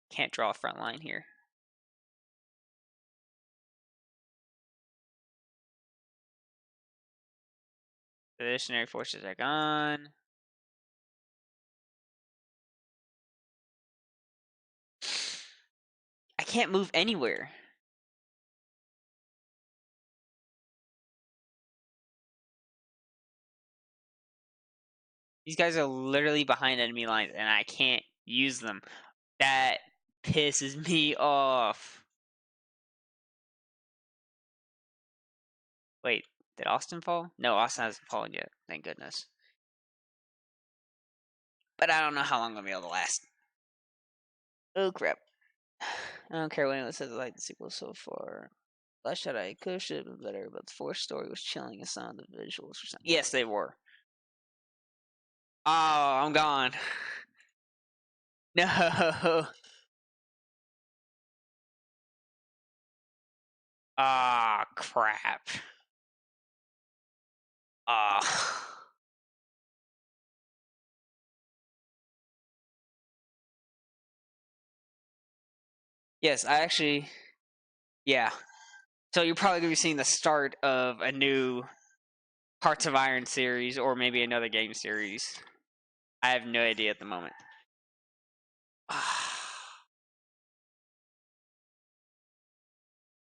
Can't draw a front line here. The missionary forces are gone. I can't move anywhere. These guys are literally behind enemy lines, and I can't use them. That pisses me off. Wait, did Austin fall? No, Austin hasn't fallen yet. Thank goodness. But I don't know how long I'm gonna be able to last. Oh crap! I don't care what anyone says. I like the sequel so far. Last Jedi could have been better, but the fourth story was chilling and some of the visuals or something. Yes, they were. Oh, I'm gone. No. Ah, crap. Ah. Yes, I actually. Yeah. So you're probably gonna be seeing the start of a new Hearts of Iron series, or maybe another game series. I have no idea at the moment.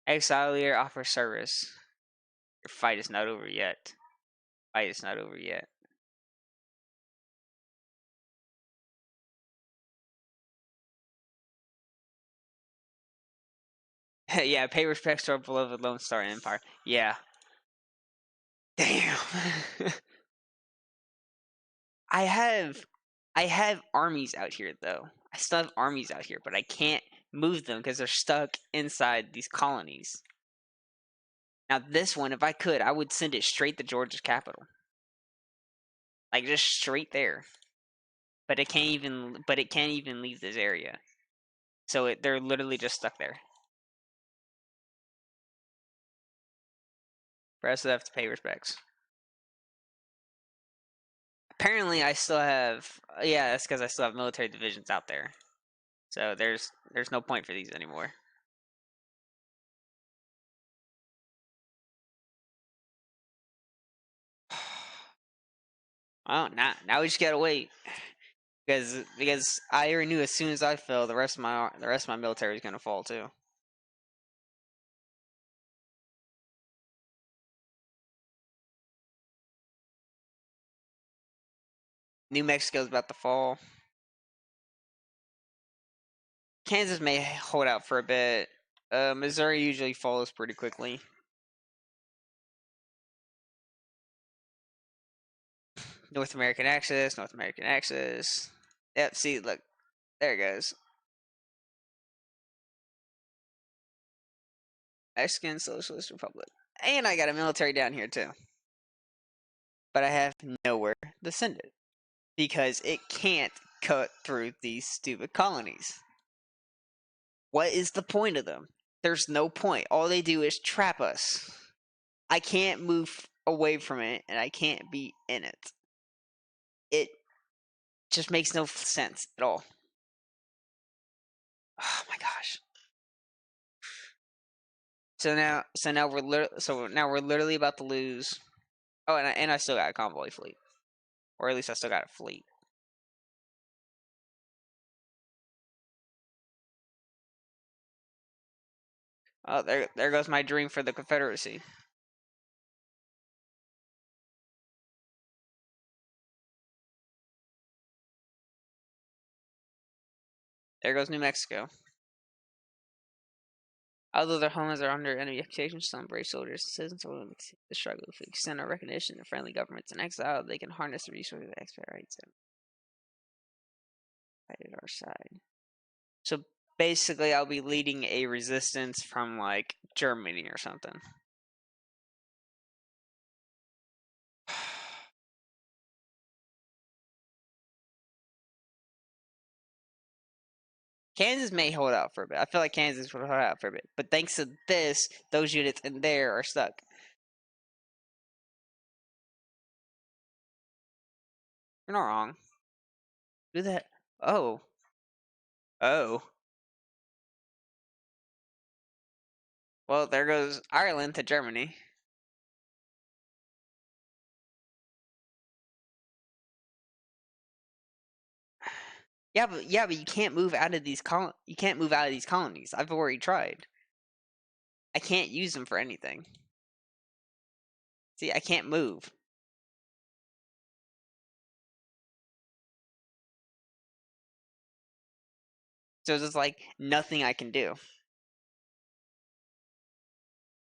Exile leader offers service. Your fight is not over yet. Fight is not over yet. Yeah, pay respects to our beloved Lone Star Empire. Yeah. Damn. I have armies out here though. I still have armies out here, but I can't move them because they're stuck inside these colonies. Now this one, if I could, I would send it straight to Georgia's capital. Like just straight there. But it can't even leave this area. So they're literally just stuck there. Rest have to pay respects. Apparently, I still have. Yeah, that's because I still have military divisions out there. So there's no point for these anymore. Well, now we just gotta wait because I already knew as soon as I fell, the rest of my military is gonna fall too. New Mexico's about to fall. Kansas may hold out for a bit. Missouri usually follows pretty quickly. North American Axis, North American Axis. Yep, see, look, there it goes. Mexican Socialist Republic. And I got a military down here too. But I have nowhere to send it. Because it can't cut through these stupid colonies. What is the point of them? There's no point. All they do is trap us. I can't move away from it, and I can't be in it. It just makes no sense at all. Oh my gosh. So now we're literally about to lose. Oh, and I still got a convoy fleet, or at least I still got a fleet. Oh, there goes my dream for the Confederacy. There goes New Mexico. Although their homelands are under enemy occupation, some brave soldiers and citizens are willing to the struggle. If we extend our recognition to friendly governments in exile, they can harness the resources of expedites and fight at our side. So basically, I'll be leading a resistance from like Germany or something. Kansas may hold out for a bit. I feel like Kansas would hold out for a bit. But thanks to this, those units in there are stuck. You're not wrong. Do that. Oh. Oh. Well, there goes Ireland to Germany. Yeah, but you can't move out of these you can't move out of these colonies. I've already tried. I can't use them for anything. See, I can't move. So there's like nothing I can do.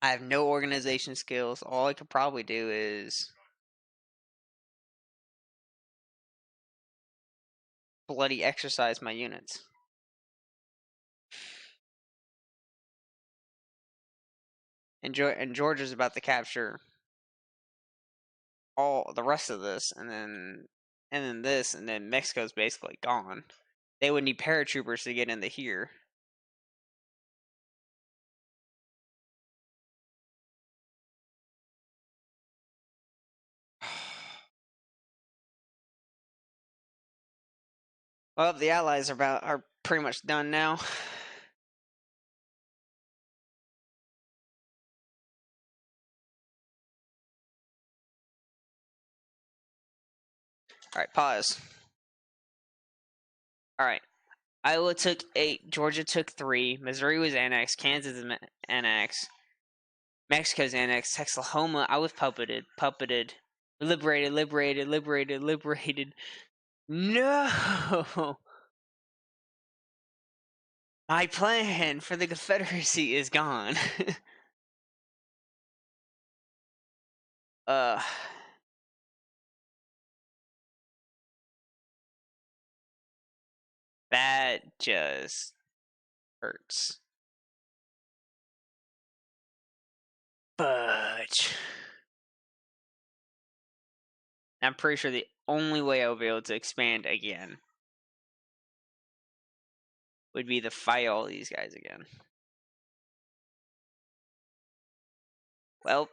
I have no organization skills. All I could probably do is bloody exercise my units. And Georgia's about to capture all the rest of this, and then this, and then Mexico's basically gone. They would need paratroopers to get into here. Well, the Allies are pretty much done now. All right, pause. All right. Iowa took 8, Georgia took 3, Missouri was annexed, Kansas is annexed, Mexico's annexed, Texas-Oklahoma, I was puppeted, liberated. No! My plan for the Confederacy is gone. uh, that just hurts. But I'm pretty sure the only way I'll be able to expand again would be to fight all these guys again. Well,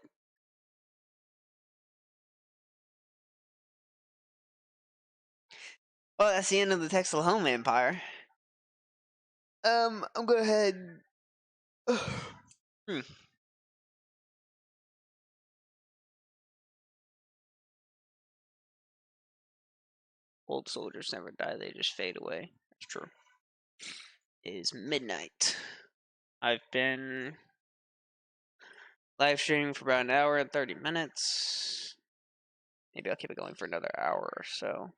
that's the end of the Texas-Oklahoma Empire. I'm going ahead. Old soldiers never die; they just fade away. That's true. It is midnight. I've been live streaming for about an hour and 30 minutes. Maybe I'll keep it going for another hour or so.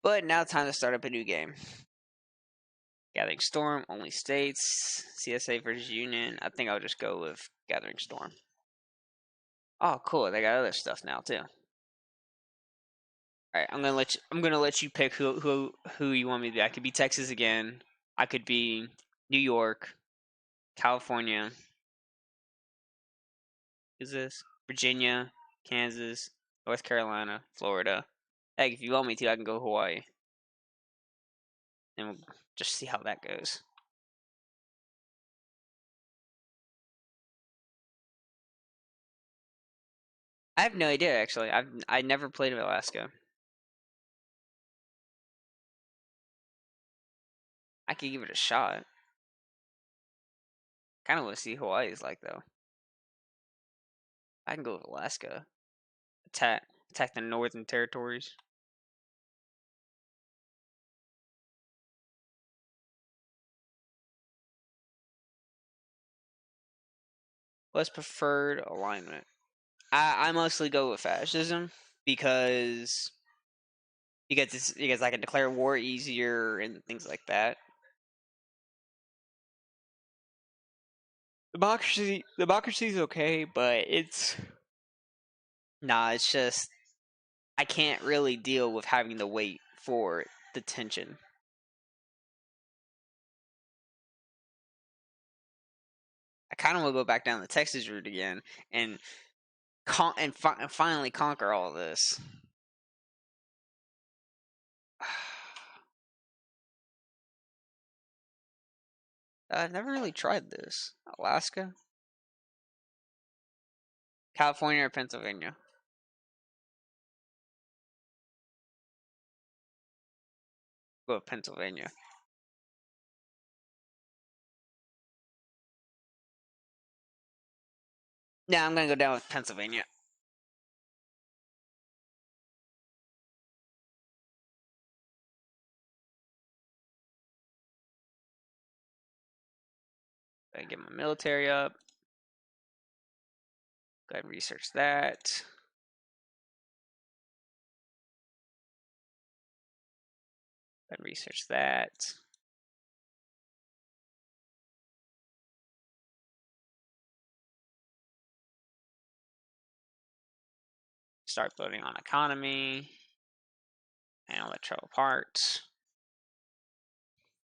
But now it's time to start up a new game. Gathering Storm, only states, CSA versus Union. I think I'll just go with Gathering Storm. Oh, cool! They got other stuff now too. All right, I'm gonna let you pick who you want me to be. I could be Texas again. I could be New York, California. Is this Virginia, Kansas, North Carolina, Florida? Heck, if you want me to, I can go Hawaii, and we'll just see how that goes. I have no idea actually. I never played Alaska. I could give it a shot. Kind of want to see Hawaii is like though. I can go with Alaska. Attack the Northern Territories. What's preferred alignment? I mostly go with fascism because because I can declare war easier and things like that. Democracy is okay, but it's it's just I can't really deal with having to wait for the tension. I kind of want to go back down the Texas route again and finally conquer all this. I've never really tried this. Alaska, California, or Pennsylvania? Go with Pennsylvania. Yeah, I'm gonna go down with Pennsylvania. I get my military up. Go ahead and research that. Go ahead and research that. Start building on economy and electrical parts.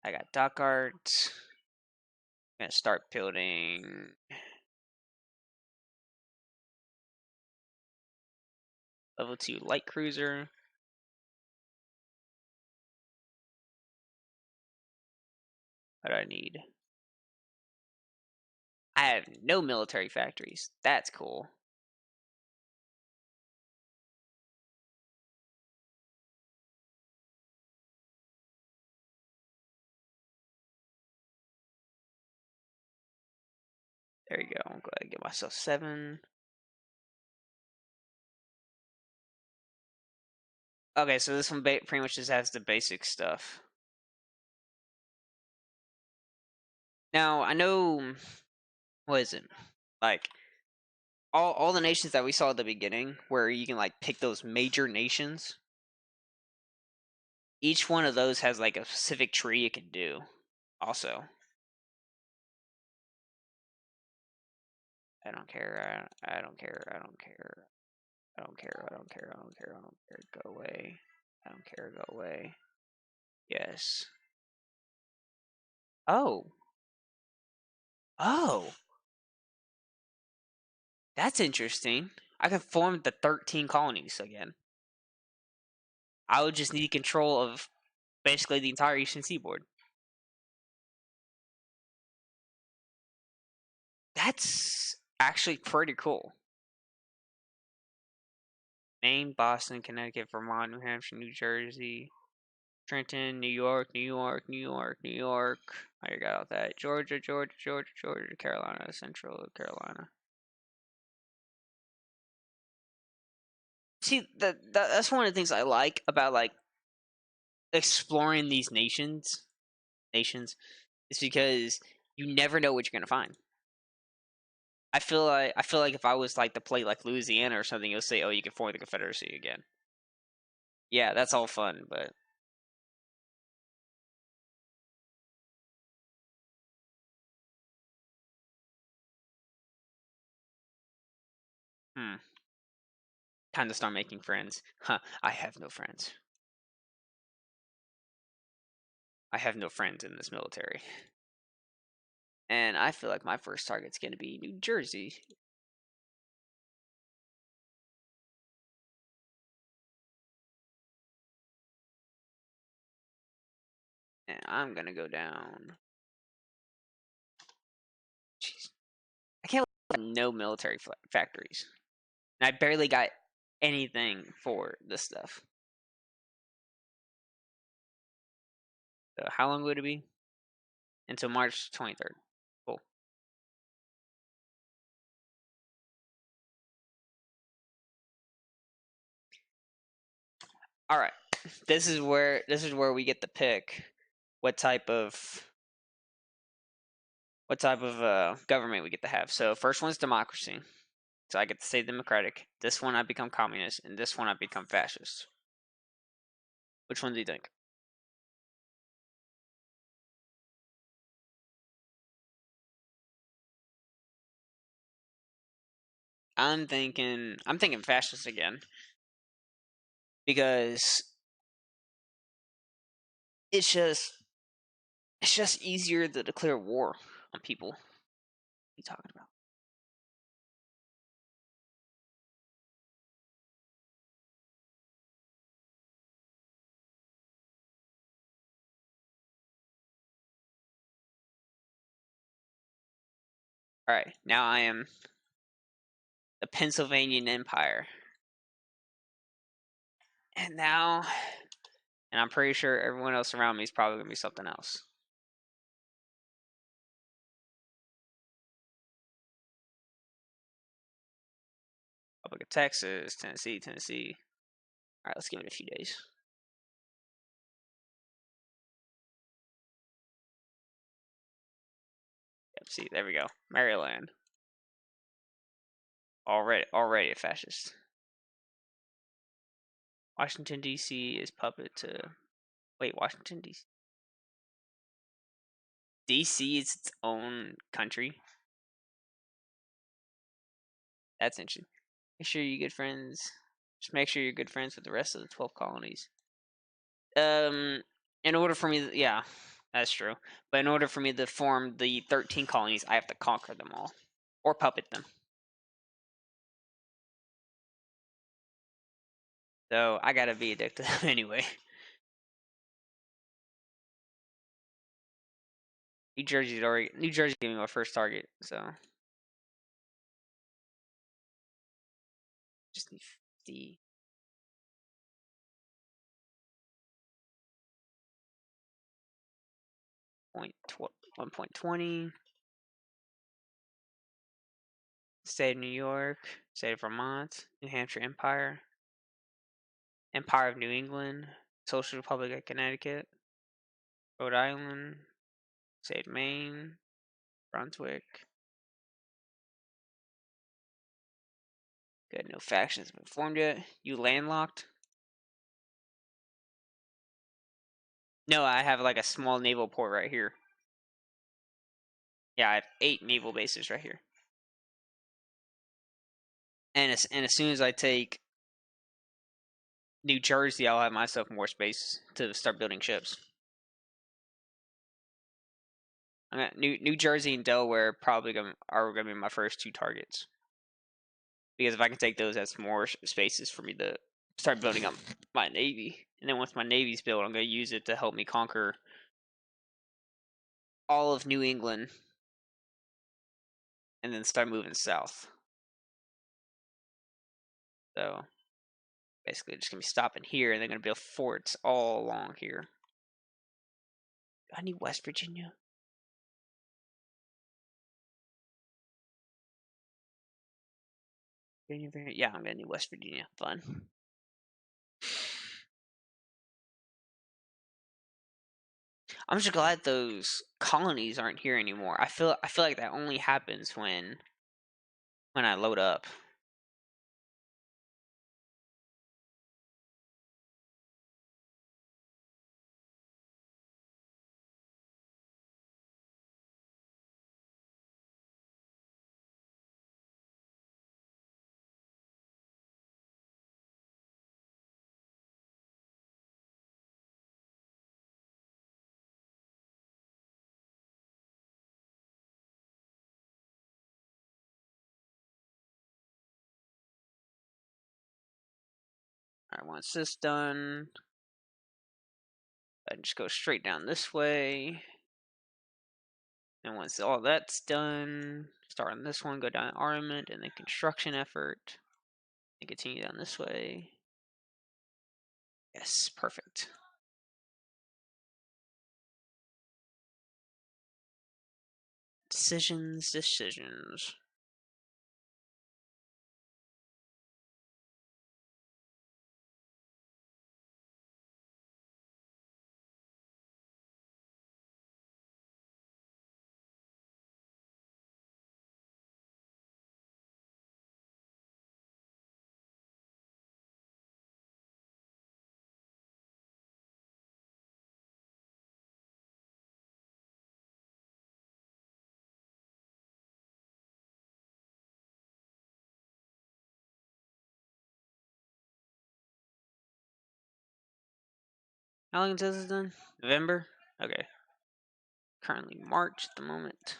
I got dock art. I'm gonna start building level 2 light cruiser. What do I need? I have no military factories. That's cool. There you go. I'm glad I get myself 7. Okay, so this one pretty much just has the basic stuff. Now I know what is it like all the nations that we saw at the beginning, where you can like pick those major nations. Each one of those has like a specific tree it can do. Also, I don't care. I don't care. I don't care. I don't care. I don't care. I don't care. I don't care. Go away. I don't care. Go away. Yes. Oh. Oh. That's interesting. I can form the 13 colonies again. I would just need control of basically the entire eastern seaboard. That's actually pretty cool. Maine, Boston, Connecticut, Vermont, New Hampshire, New Jersey, Trenton, New York, New York, New York, New York. I already got all that. Georgia, Georgia, Georgia, Georgia, Carolina, Central Carolina. See, that's one of the things I like about like exploring these nations, is because you never know what you're gonna find. I feel like if I was like to play like Louisiana or something, you'll say, "Oh, you can form the Confederacy again." Yeah, that's all fun, but hmm, time to start making friends. Huh? I have no friends. I have no friends in this military, and I feel like my first target's gonna be New Jersey, and I'm gonna go down. Jeez, I can't believe I have no military factories, and I barely got anything for this stuff. So how long would it be? Until March 23rd. Cool. All right. This is where we get to pick what type of government we get to have. So first one's democracy. So I get to say democratic. This one I become communist, and this one I become fascist. Which one do you think? I'm thinking fascist again, because it's just it's just easier to declare war on people. What are you talking about? All right, now I am the Pennsylvanian Empire, and now, and I'm pretty sure everyone else around me is probably gonna be something else. Republic of Texas, Tennessee, Tennessee. All right, let's give it a few days. Yep, see, there we go. Maryland, already a fascist. Washington D.C. is puppet to wait. Washington D.C. D.C. is its own country. That's interesting. Make sure you good friends. Just make sure you're good friends with the rest of the 12 colonies. Um, in order for me, yeah, that's true. But in order for me to form the 13 colonies, I have to conquer them all or puppet them. So I gotta be addicted to them anyway. New Jersey gave me my first target, so just need 50. 1.20. State of New York, State of Vermont, New Hampshire Empire, Empire of New England, Social Republic of Connecticut, Rhode Island, State of Maine, Brunswick. Good, no factions have been formed yet. You landlocked? No, I have like a small naval port right here. Yeah, I have 8 naval bases right here. And as soon as I take New Jersey, I'll have myself more space to start building ships. New Jersey and Delaware probably are gonna be my first 2 targets, because if I can take those, that's more spaces for me to start building up my navy. And then once my navy's built, I'm gonna use it to help me conquer all of New England, and then start moving south. So basically, just gonna be stopping here, and they're gonna build forts all along here. I need West Virginia. Yeah, I'm gonna need West Virginia. Fun. I'm just glad those colonies aren't here anymore. I feel like that only happens when I load up. Alright, once this done, I just go straight down this way. And once all that's done, start on this one, go down armament, and then construction effort, and continue down this way. Yes, perfect. Decisions. How long until this is done? November? Okay. Currently March at the moment.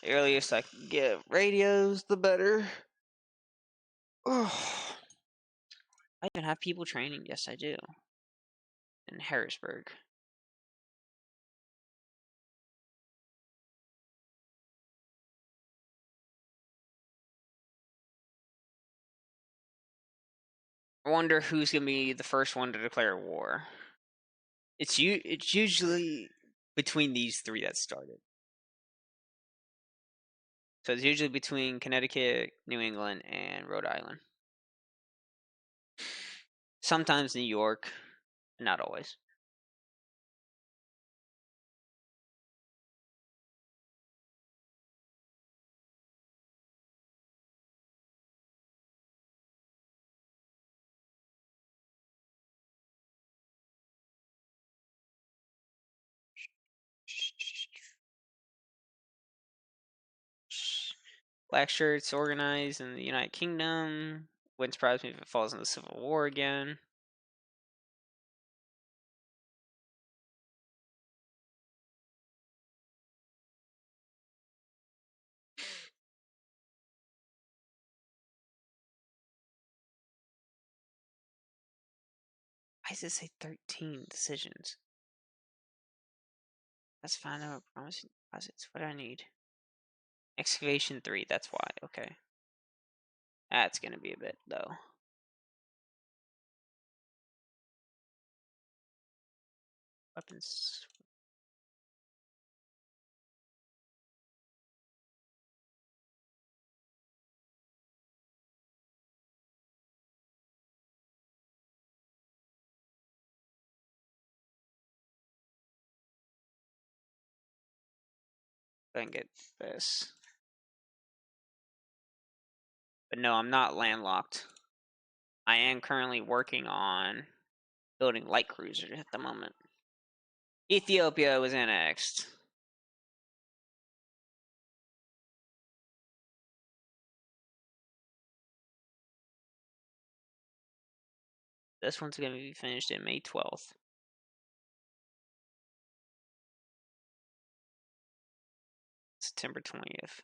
The earliest I can get radios, the better. Oh, I even have people training. Yes, I do. In Harrisburg. I wonder who's gonna be the first one to declare war. It's usually between these 3 that started. So it's usually between Connecticut, New England, and Rhode Island. Sometimes New York, not always. Black shirts organized in the United Kingdom. Wouldn't surprise me if it falls into Civil War again. Why does it say 13 decisions? Let's find out promising deposits. What do I need? Excavation 3, that's why. Okay. That's gonna be a bit, though. Weapons. and get this. But no, I'm not landlocked. I am currently working on building light cruisers at the moment. Ethiopia was annexed. This one's going to be finished in May 12th. September 20th.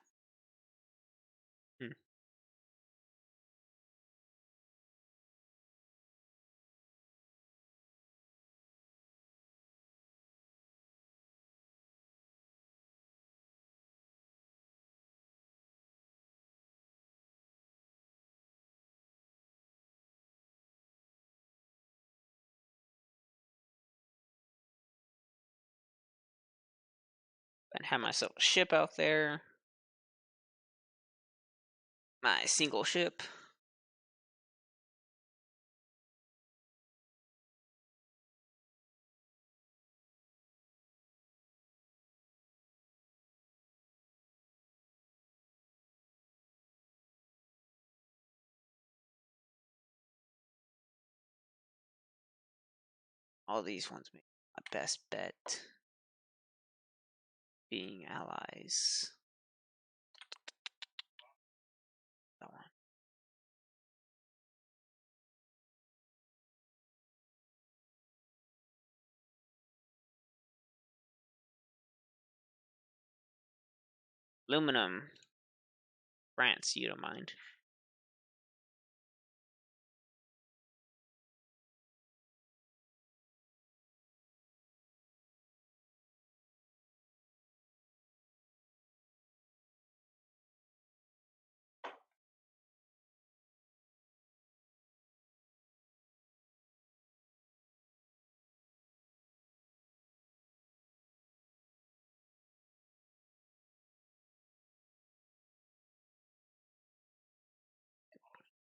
And have myself a ship out there. My single ship. All these ones make my best bet. Being allies. That one. Aluminum. France, you don't mind.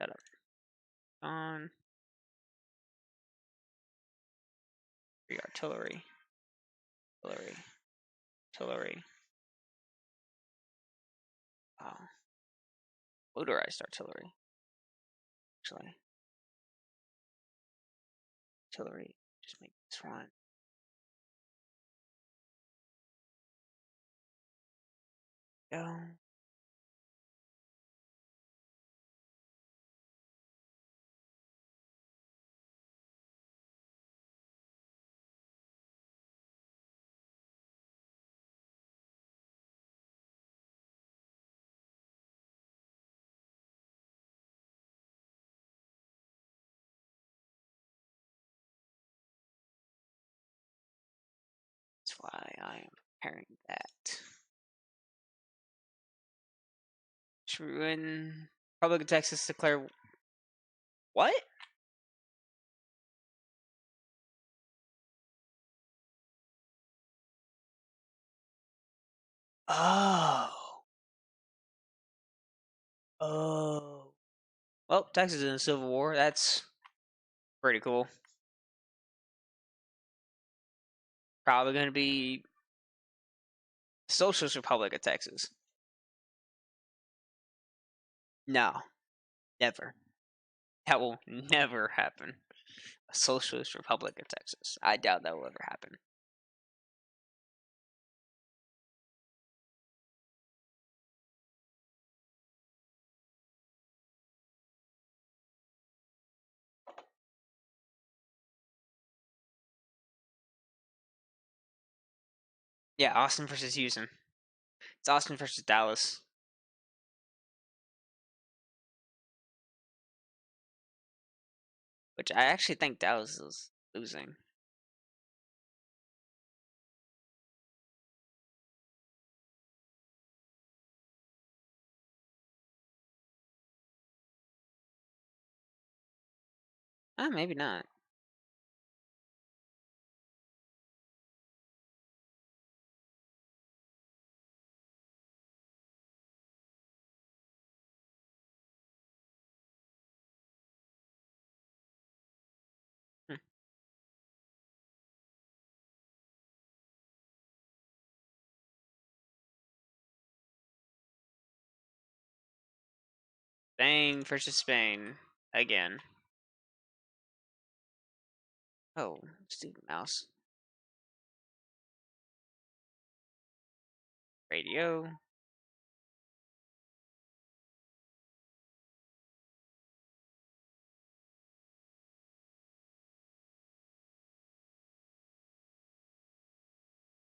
Shut up. On. Free artillery. Artillery. Artillery. Wow. Motorized artillery. Actually. Artillery. Just make this one. Go. That's why I am preparing that. When Republic of Texas declare what? Oh. Oh. Well, Texas is in a civil war. That's pretty cool. Probably going to be Socialist Republic of Texas. No, never. That will never happen. A Socialist Republic of Texas. I doubt that will ever happen. Yeah, Austin versus Houston. It's Austin versus Dallas. Which I actually think Dallas is losing. Maybe not. Hmm. Spain versus Spain again. Oh, stupid mouse. Radio.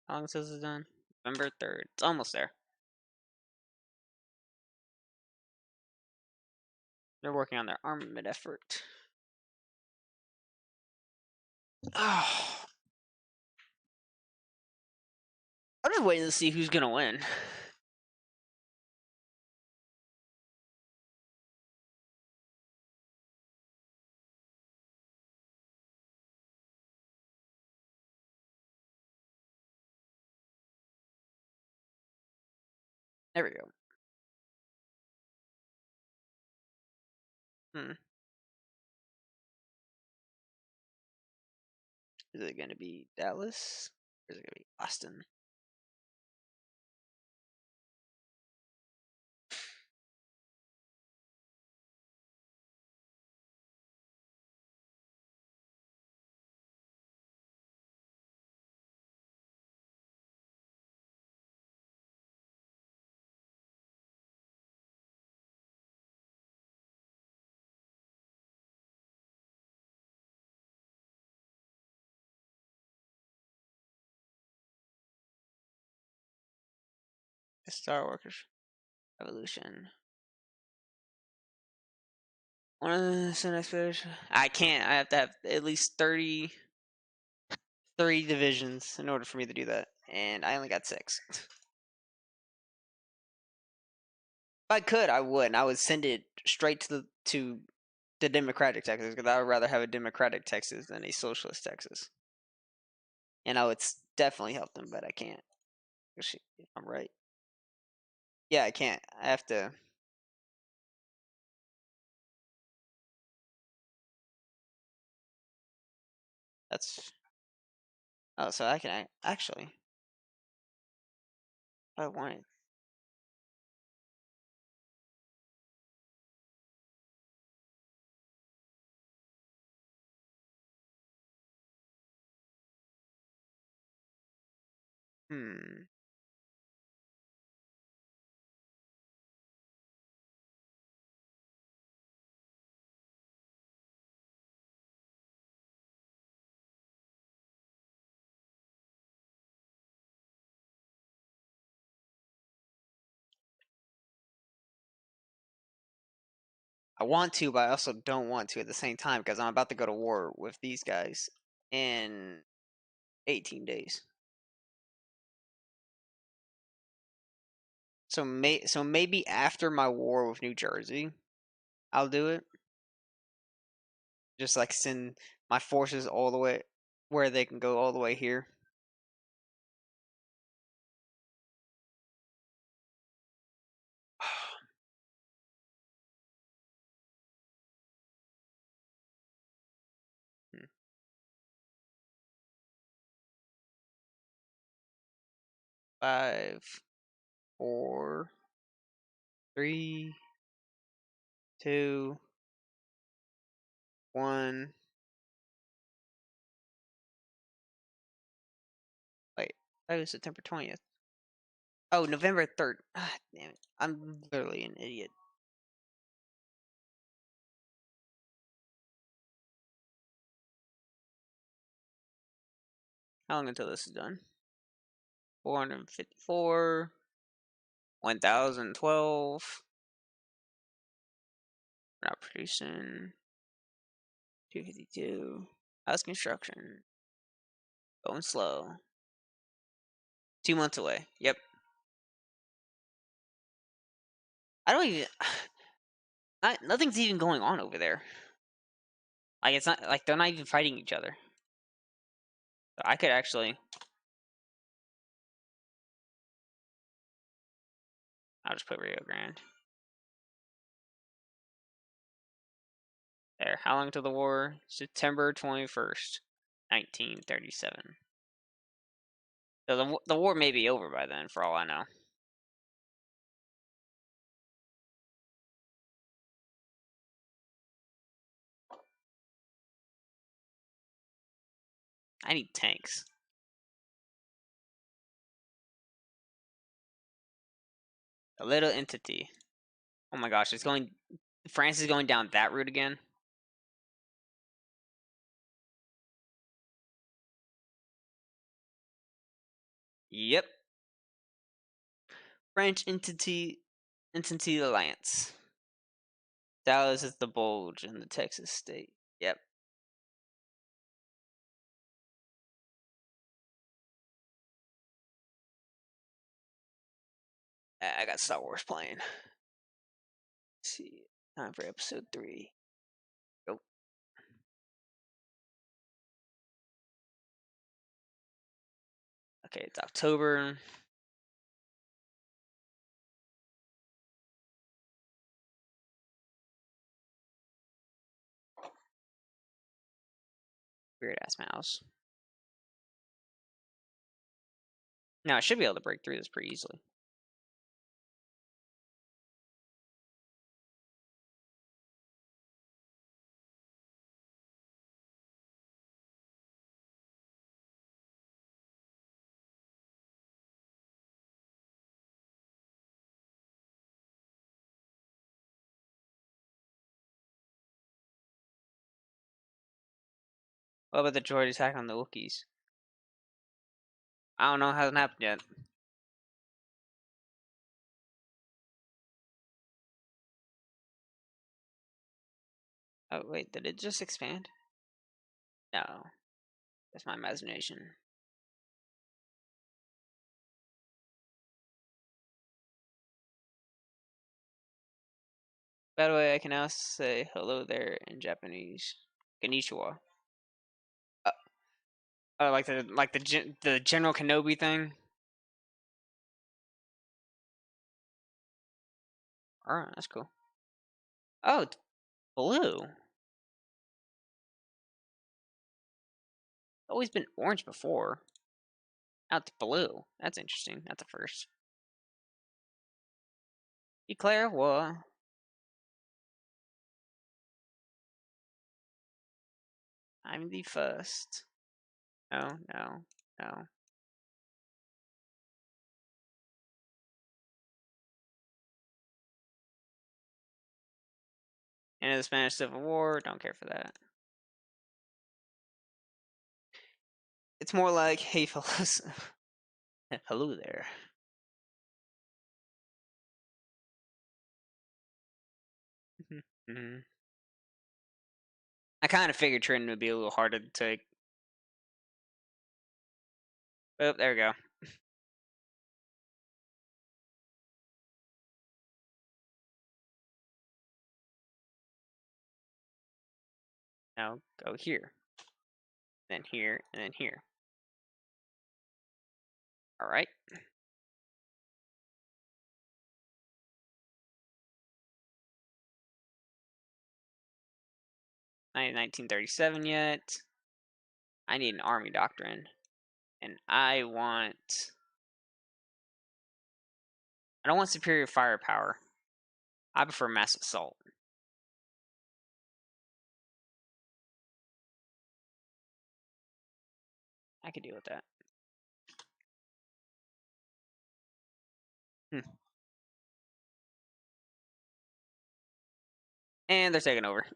How long is this done? November 3rd. It's almost there. They're working on their armament effort. Oh, I'm just waiting to see who's gonna win. There we go. Hmm. Is it gonna be Dallas? Or is it gonna be Austin? Star Wars Revolution. One of the expedition. I can't. I have to have at least 33 divisions in order for me to do that, and I only got 6. If I could, I would. And I would send it straight to the Democratic Texas because I would rather have a Democratic Texas than a socialist Texas, and I would definitely help them, but I can't. If I'm right. Yeah, I can't. I have to. That's. Oh, so I can actually. If I wanted. Hmm. I want to, but I also don't want to at the same time because I'm about to go to war with these guys in 18 days. So maybe after my war with New Jersey, I'll do it. Just like send my forces all the way where they can go all the way here. 5, 4, 3, 2, 1. Wait, that was September 20th. Oh, November 3rd. Ah, damn it. I'm literally an idiot. How long until this is done? 454, 1012. We're not producing. 252. House construction. Going slow. 2 months away. Yep. I don't even. Nothing's even going on over there. Like it's not like they're not even fighting each other. So I could actually. I'll just put Rio Grande there. How long till the war? September 21st, 1937. So the war may be over by then, for all I know. I need tanks. A little entity. Oh my gosh, it's going. France is going down that route again. Yep. French entity alliance. Dallas is the bulge in the Texas state. Yep. I got Star Wars playing. Let's see. Time for episode 3. Go. Okay, it's October. Weird ass mouse. Now I should be able to break through this pretty easily. What about the droid attack on the Wookiees? I don't know, it hasn't happened yet. Oh wait, did it just expand? No. That's my imagination. By the way, I can now say hello there in Japanese. Konnichiwa. Uh, oh, like the General Kenobi thing. Alright, that's cool. Oh, it's blue. Always been orange before. Now it's blue. That's interesting. That's a first. Declare war. I'm the first. No, no, no. End of the Spanish Civil War. Don't care for that. It's more like, hey fellas, hello there. Mm-hmm. I kind of figured Trenton would be a little harder to take. Oh, there we go. Now go here, then here, and then here. All right. Not 1937 yet. I need an army doctrine, and I don't want superior firepower. I prefer mass assault. I could deal with that. And they're taking over.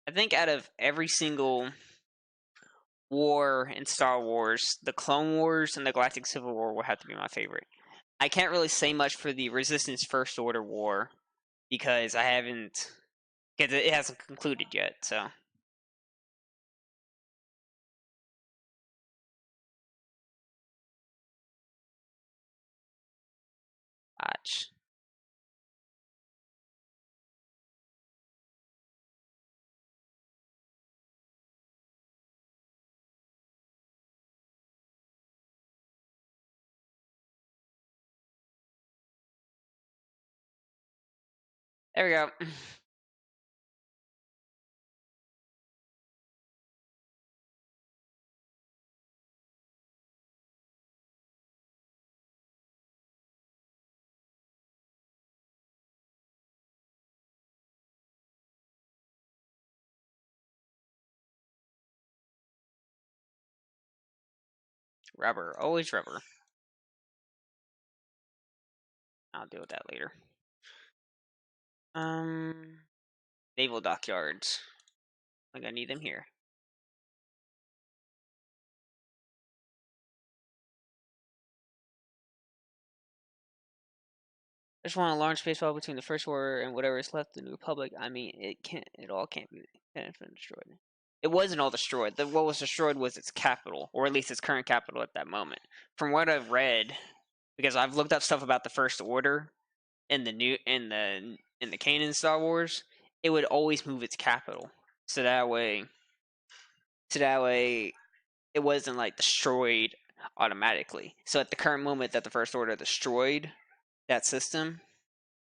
I think out of every single war in Star Wars, the Clone Wars and the Galactic Civil War will have to be my favorite. I can't really say much for the Resistance First Order War because it hasn't concluded yet. So, watch. There we go. Rubber, always rubber. I'll deal with that later. Naval dockyards. I'm gonna need them here. I just want a large space battle between the First Order and whatever is left of the New Republic. I mean, it all can't be destroyed. It wasn't all destroyed. What was destroyed was its capital, or at least its current capital at that moment. From what I've read, because I've looked up stuff about the First Order in the canon Star Wars, it would always move its capital, so that way it wasn't like destroyed automatically. So at the current moment that the First Order destroyed that system,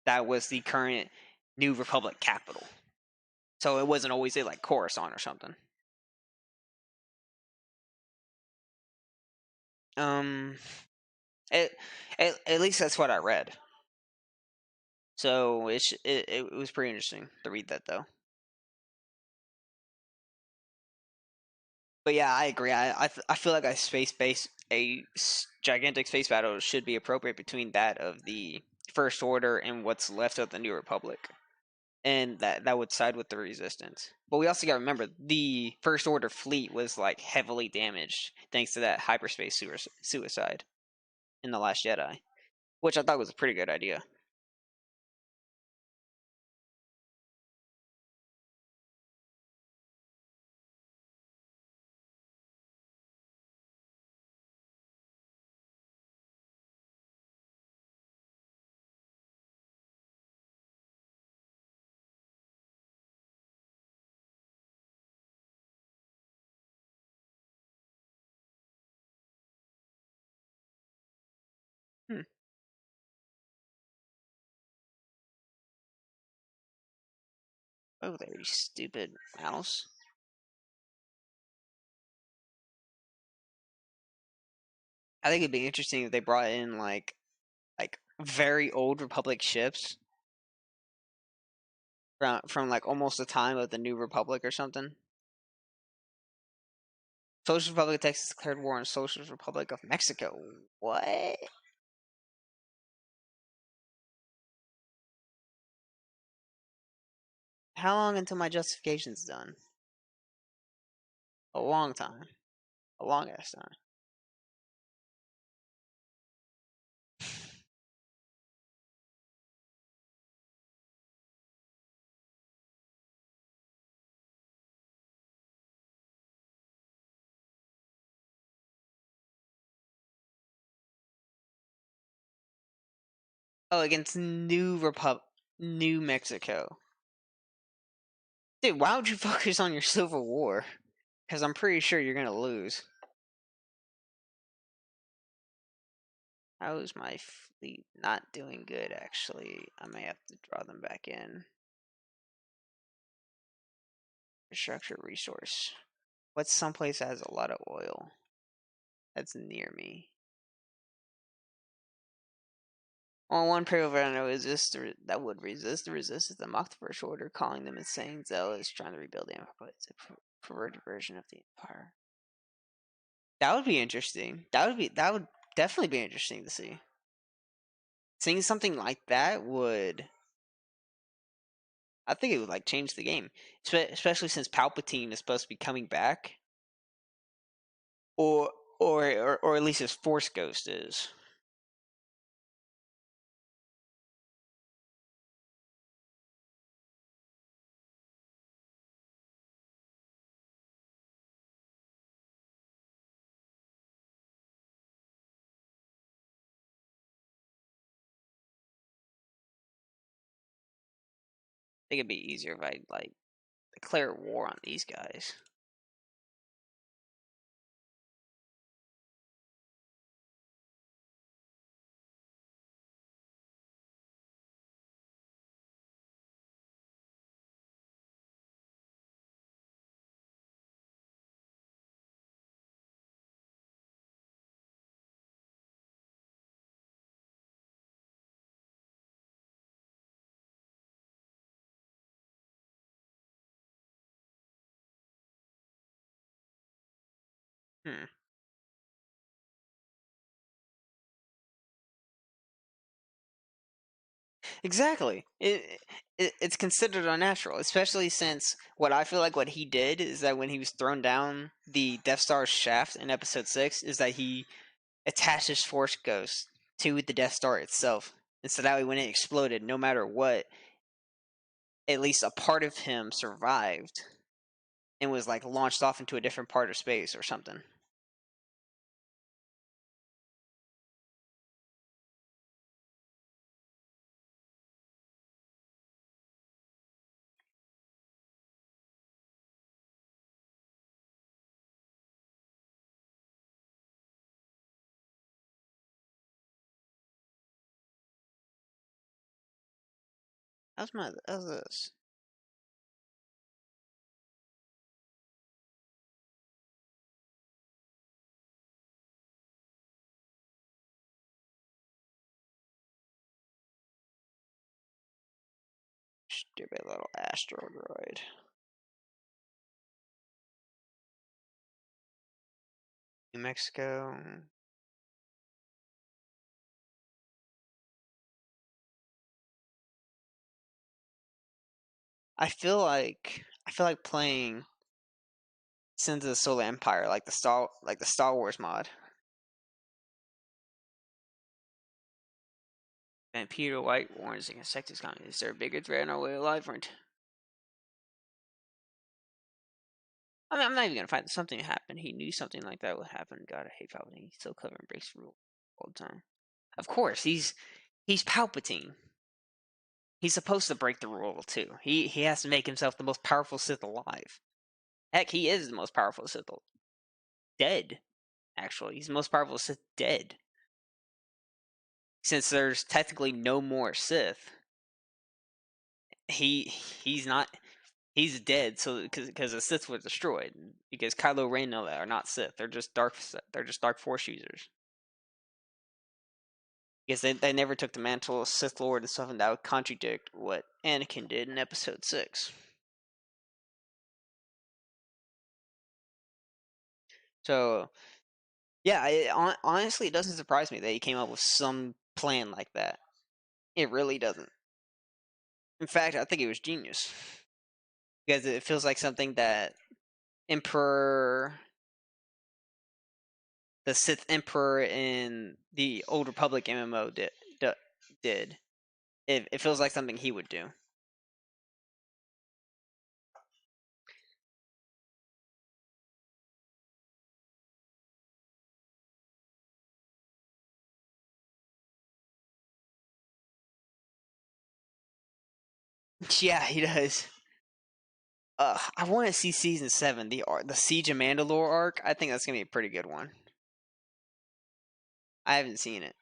that was the current New Republic capital. So it wasn't always like Coruscant or something. Um, at least that's what I read. So it was pretty interesting to read that though. But yeah, I agree. I feel like a gigantic space battle should be appropriate between that of the First Order and what's left of the New Republic, and that would side with the Resistance. But we also got to remember the First Order fleet was like heavily damaged thanks to that hyperspace suicide in the Last Jedi, which I thought was a pretty good idea. Hmm. Oh, there, you stupid mouse. I think it'd be interesting if they brought in like very old Republic ships from like almost the time of the New Republic or something. Socialist Republic of Texas declared war on Socialist Republic of Mexico. What? How long until my justification's done? A long time. A long ass time. Oh, against New Mexico. Dude, why would you focus on your Civil War? Because I'm pretty sure you're gonna lose. How is my fleet not doing good, actually? I may have to draw them back in. Infrastructure resource. What's someplace that has a lot of oil? That's near me. On one paragraph that would resist the resistance that mocked the First Order, calling them insane zealots trying to rebuild the empire. But it's a perverted version of the empire. That would be interesting. That would definitely be interesting to see. Seeing something like that would, I think it would like change the game, especially since Palpatine is supposed to be coming back, or or at least his Force Ghost is. I think it'd be easier if I like declare war on these guys. Hmm. Exactly. It's considered unnatural, especially since what I feel like what he did is that when he was thrown down the Death Star's shaft in Episode 6, is that he attached his Force Ghost to the Death Star itself. And so that way, when it exploded, no matter what, at least a part of him survived and was like launched off into a different part of space or something. How's this? Stupid little asteroid. New Mexico. I feel like playing Sins of the Solar Empire, like the Star Wars mod. And Peter White warns against sexist comedy. Is there a bigger threat in our way of life? I mean, I'm not even gonna find something happened. He knew something like that would happen. God, I hate Palpatine. He's so clever and breaks the rule all the time. Of course, he's Palpatine. He's supposed to break the rule too. He has to make himself the most powerful Sith alive. Heck, he is the most powerful Sith dead. Actually, he's the most powerful Sith dead. Since there's technically no more Sith, he he's not he's dead. So because the Sith were destroyed, because Kylo Ren and all that are not Sith. They're just dark Force users. Because they never took the mantle of Sith Lord and stuff, and that would contradict what Anakin did in Episode 6. So yeah, honestly, it doesn't surprise me that he came up with some plan like that. It really doesn't. In fact, I think it was genius because it feels like something that Emperor, the Sith Emperor in the Old Republic MMO did. It feels like something he would do. Yeah, he does. I want to see season 7, the Siege of Mandalore arc. I think that's gonna be a pretty good one. I haven't seen it.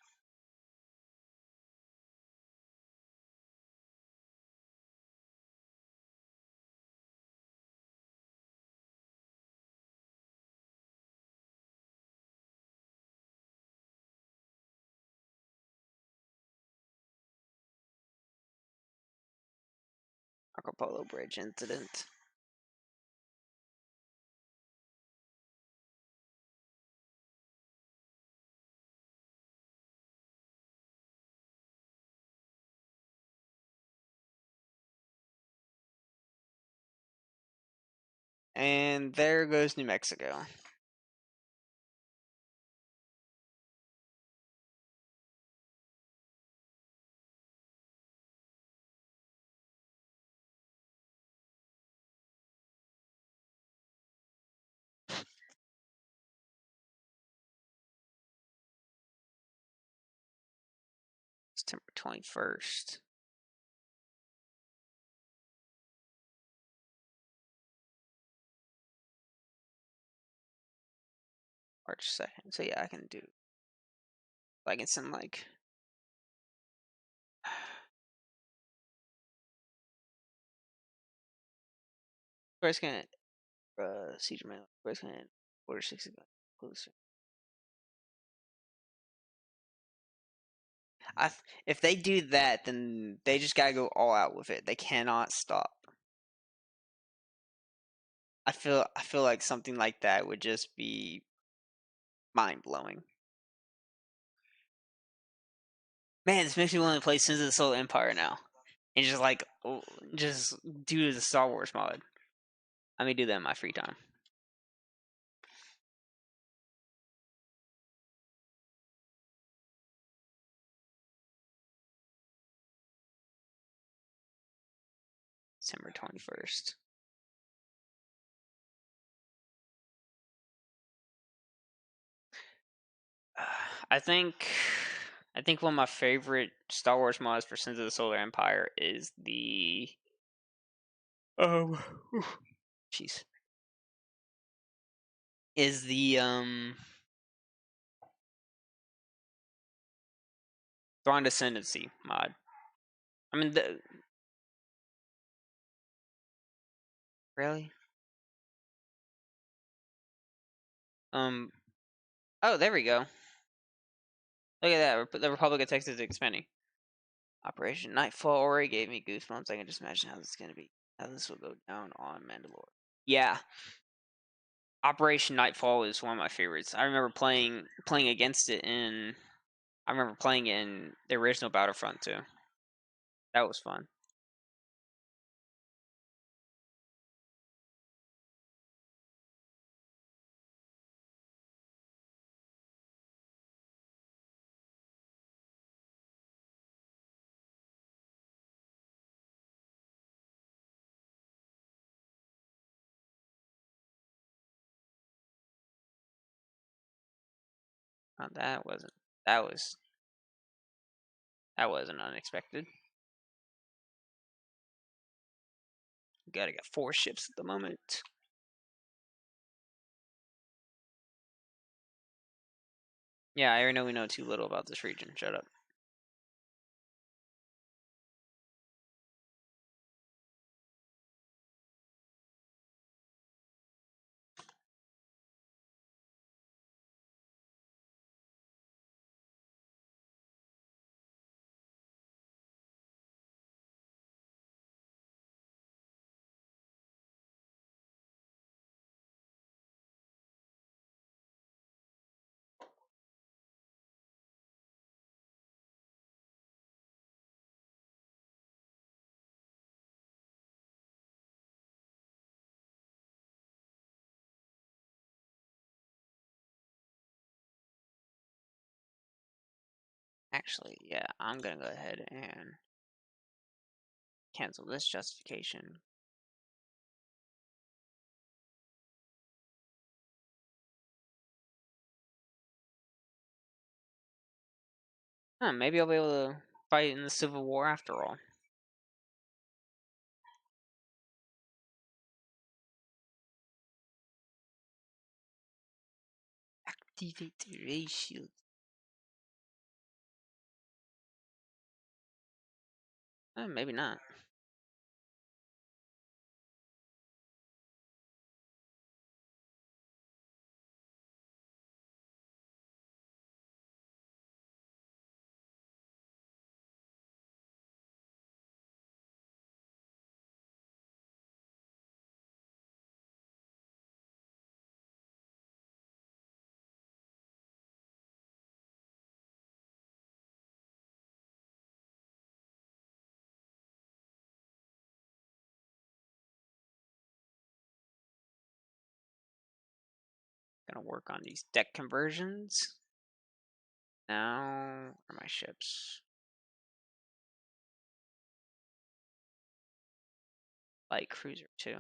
Marco Polo Bridge incident. And there goes New Mexico. September 21st. March 2nd. So yeah, I can do like it's in like first gonna Siege of Mandalore. First gonna Order 60 closer. I if they do that, then they just gotta go all out with it. They cannot stop. I feel like something like that would just be mind blowing. Man, this makes me want to play Sins of the Solar Empire now, and just like just do the Star Wars mod. I may do that in my free time. December 21st. I think I think one of my favorite Star Wars mods for Sins of the Solar Empire is the um jeez is the Thrawn Ascendancy mod. I mean, really? Um. Oh, there we go. Look at that. The Republic of Texas is expanding. Operation Nightfall already gave me goosebumps. I can just imagine how this is gonna be. How this will go down on Mandalore. Yeah, Operation Nightfall is one of my favorites. I remember playing against it in. I remember playing it in the original Battlefront too. That was fun. That wasn't. That was. That wasn't unexpected. Gotta get 4 ships at the moment. Yeah, I already know we know too little about this region. Shut up. Actually, yeah, I'm gonna go ahead and cancel this justification. Huh, maybe I'll be able to fight in the Civil War after all. Activate the ray shield. Maybe not. Gonna work on these deck conversions. Now, where are my ships? Light cruiser too.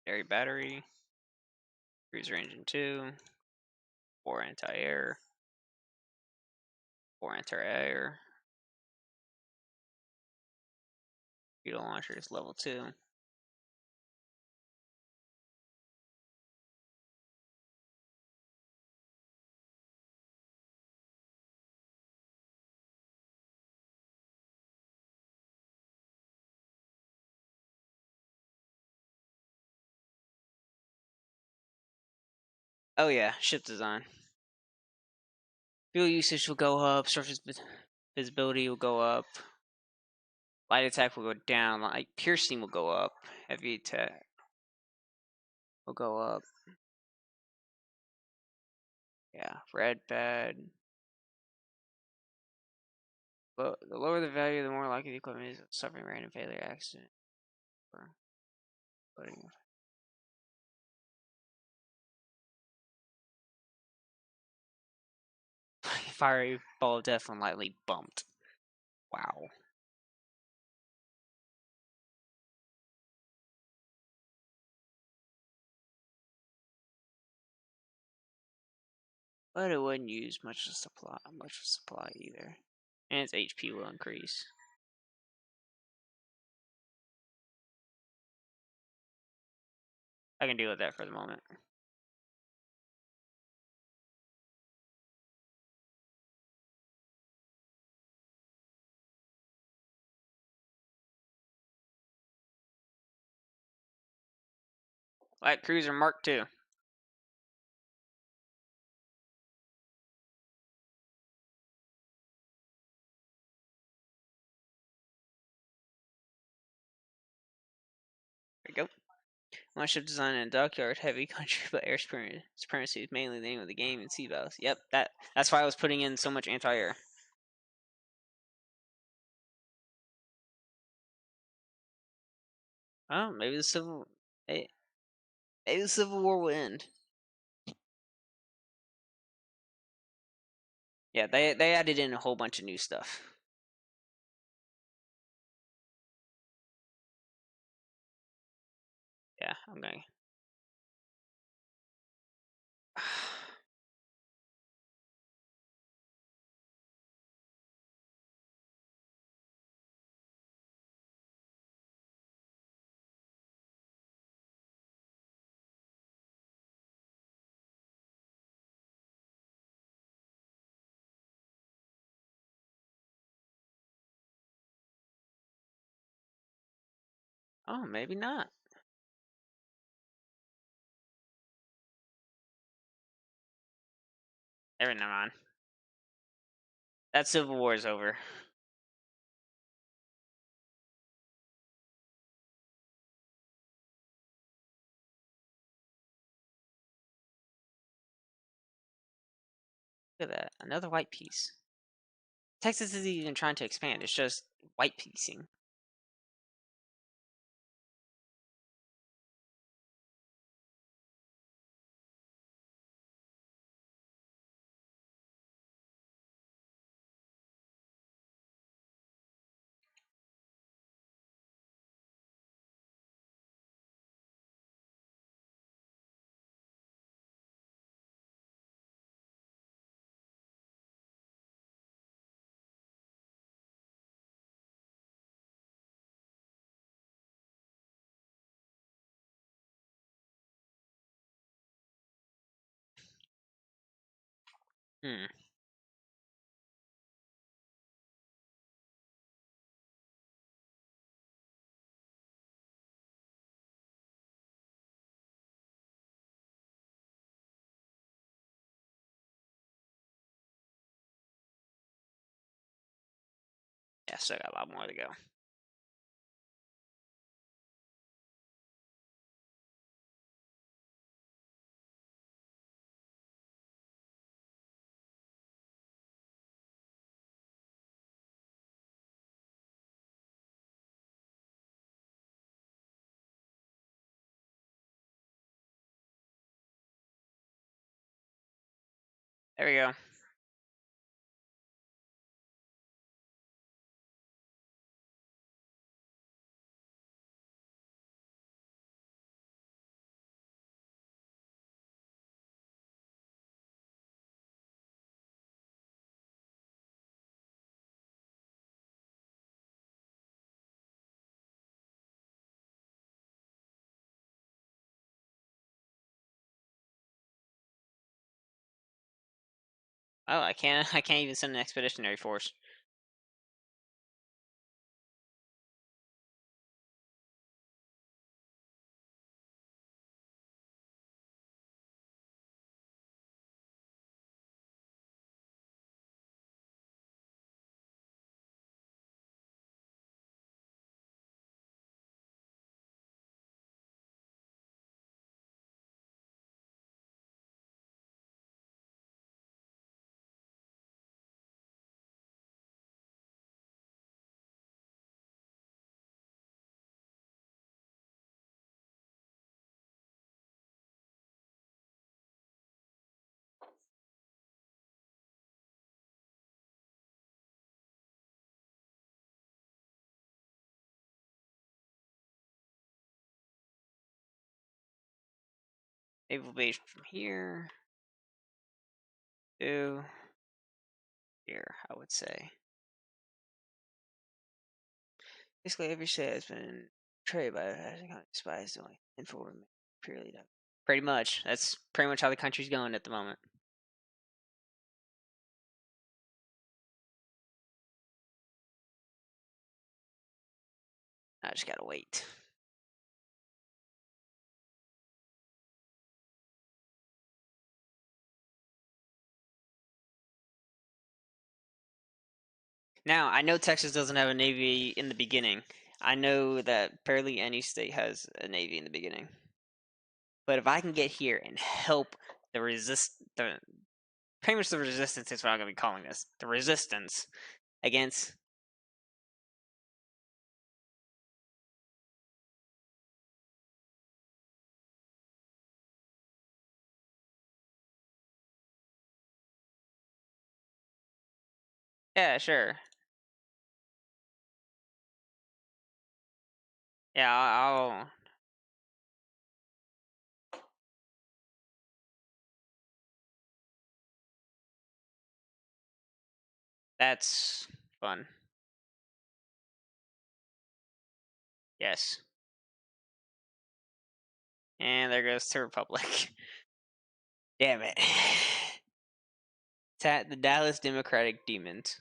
Secondary battery. Cruiser engine 2. 4 anti-air. 4 anti-air. Torpedo launcher is level 2. Oh yeah, ship design. Fuel usage will go up. Surface visibility will go up. Light attack will go down. Light piercing will go up. Heavy attack will go up. Yeah, red bad. The lower the value, the more likely the equipment is suffering random failure accident. Or putting. Fiery ball of death when lightly bumped. Wow. But it wouldn't use much of supply either. And its HP will increase. I can deal with that for the moment. Light Cruiser Mark II. There we go. One ship design in a dockyard, heavy country, but air supremacy is mainly the name of the game in sea battles. Yep, that's why I was putting in so much anti-air. Oh, maybe the maybe the Civil War will end. Yeah, they added in a whole bunch of new stuff. Yeah, I'm going. Oh, maybe not. Never mind. That Civil War is over. Look at that, another white piece. Texas isn't even trying to expand; it's just white piecing. Hmm. Yeah, still got a lot more to go. There we go. Oh, I can't. I can't even send an expeditionary force. Naval base from here to here, I would say. Basically, every state has been betrayed by spies, only info remains purely done. Pretty much. That's pretty much how the country's going at the moment. I just gotta wait. Now, I know Texas doesn't have a navy in the beginning. I know that barely any state has a navy in the beginning. But if I can get here and help the pretty much the resistance is what I'm gonna be calling this. The resistance against yeah, sure. Yeah, I'll that's fun. Yes. And there goes to Republic. Damn it. The Dallas Democratic Demons.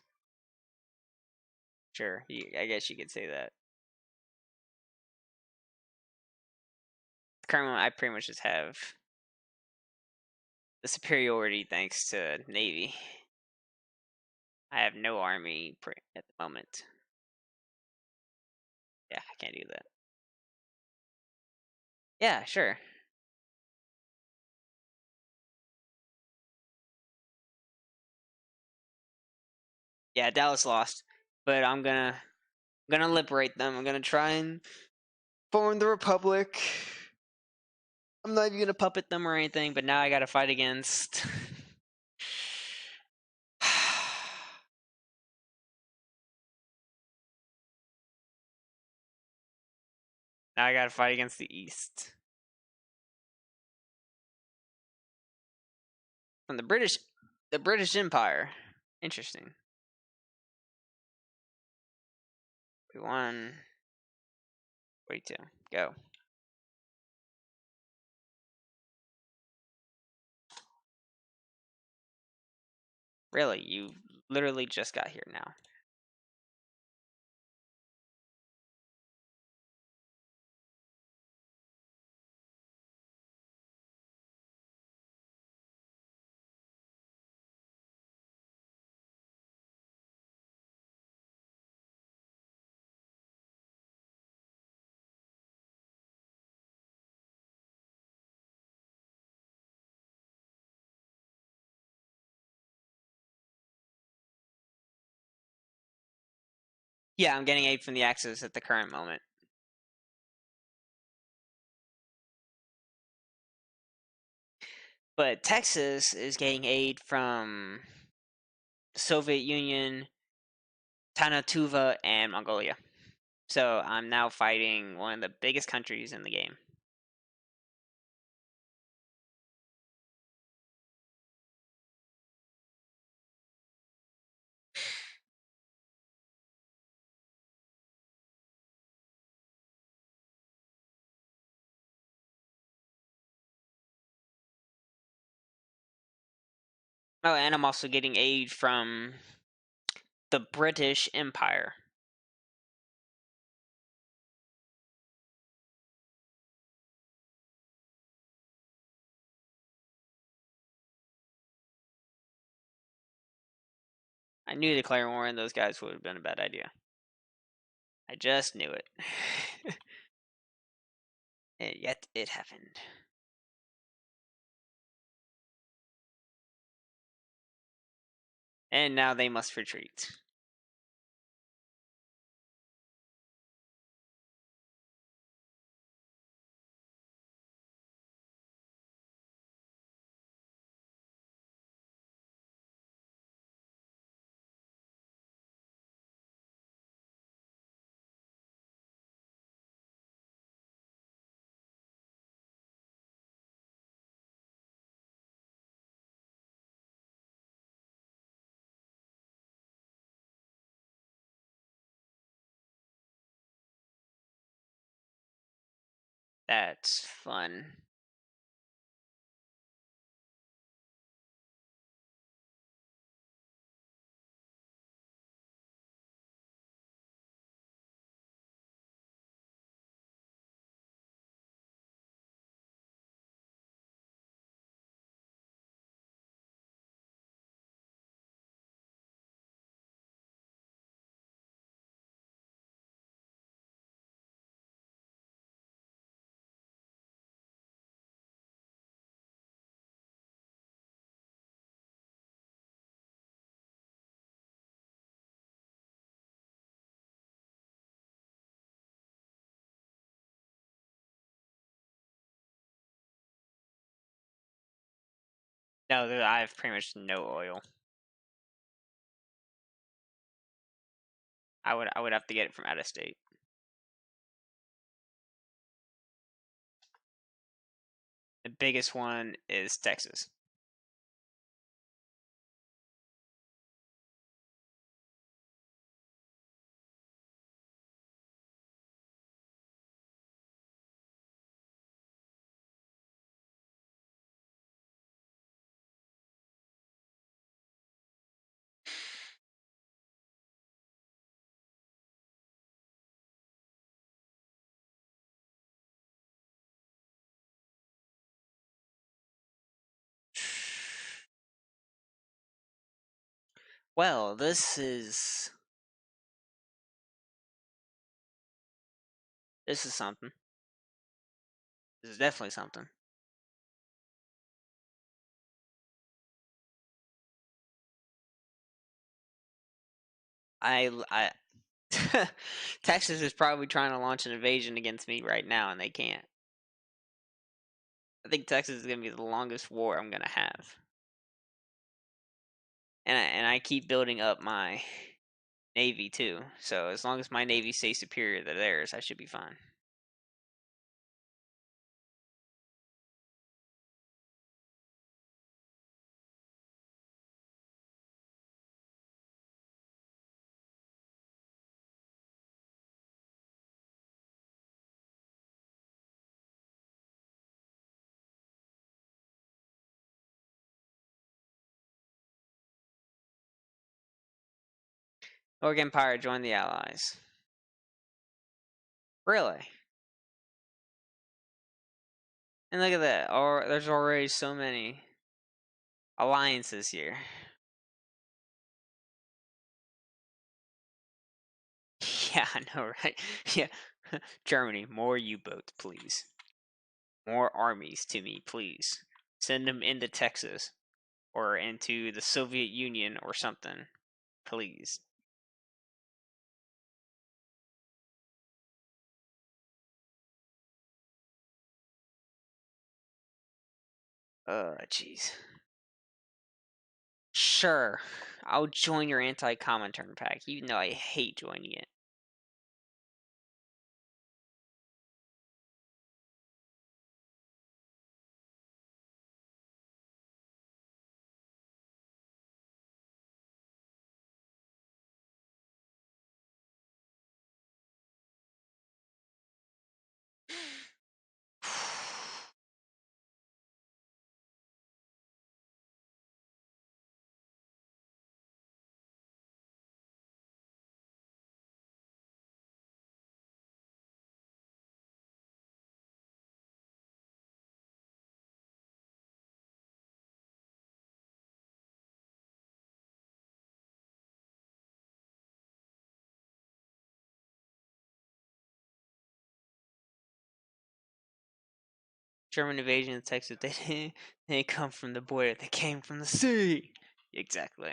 Sure, I guess you could say that. Currently, I pretty much just have the superiority thanks to Navy. I have no army at the moment. Yeah, I can't do that. Yeah, sure. Yeah, Dallas lost, but I'm gonna liberate them. I'm gonna try and form the Republic. I'm not even gonna puppet them or anything, but now I gotta fight against. Now I gotta fight against the East. From the British Empire. Interesting. We won 42. Go. Really? You literally just got here now. Yeah, I'm getting aid from the Axis at the current moment. But Texas is getting aid from the Soviet Union, Tanatuva, and Mongolia. So I'm now fighting one of the biggest countries in the game. Oh, and I'm also getting aid from the British Empire. I knew declaring war on those guys would have been a bad idea. I just knew it. And yet it happened. And now they must retreat. That's fun. No, I have pretty much no oil. I would have to get it from out of state. The biggest one is Texas. Well, this is something. This is definitely something. I Texas is probably trying to launch an invasion against me right now, and they can't. I think Texas is gonna be the longest war I'm gonna have, and I keep building up my navy too. So as long as my navy stays superior to theirs, I should be fine. Orc Empire joined the Allies. Really? And look at that. There's already so many alliances here. Yeah, I know, right? Yeah. Germany, more U-boats, please. More armies to me, please. Send them into Texas or into the Soviet Union or something, please. Jeez. Sure, I'll join your anti-Comintern pack, even though I hate joining it. German invasion of Texas, they didn't come from the border, they came from the sea. Exactly.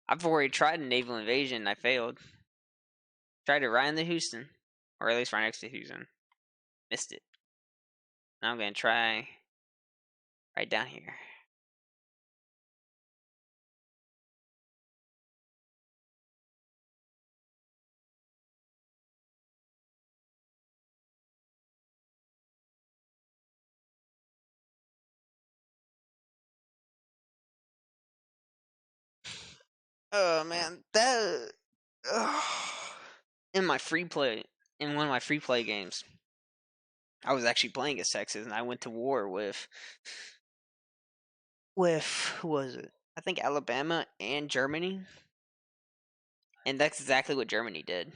I've already tried a naval invasion, I failed. Tried it right in the Houston, or at least right next to Houston. Missed it. Now I'm gonna try right down here. Oh man, that in my free play, in one of my free play games, I was actually playing as Texas, and I went to war with who was it? I think Alabama and Germany, and that's exactly what Germany did.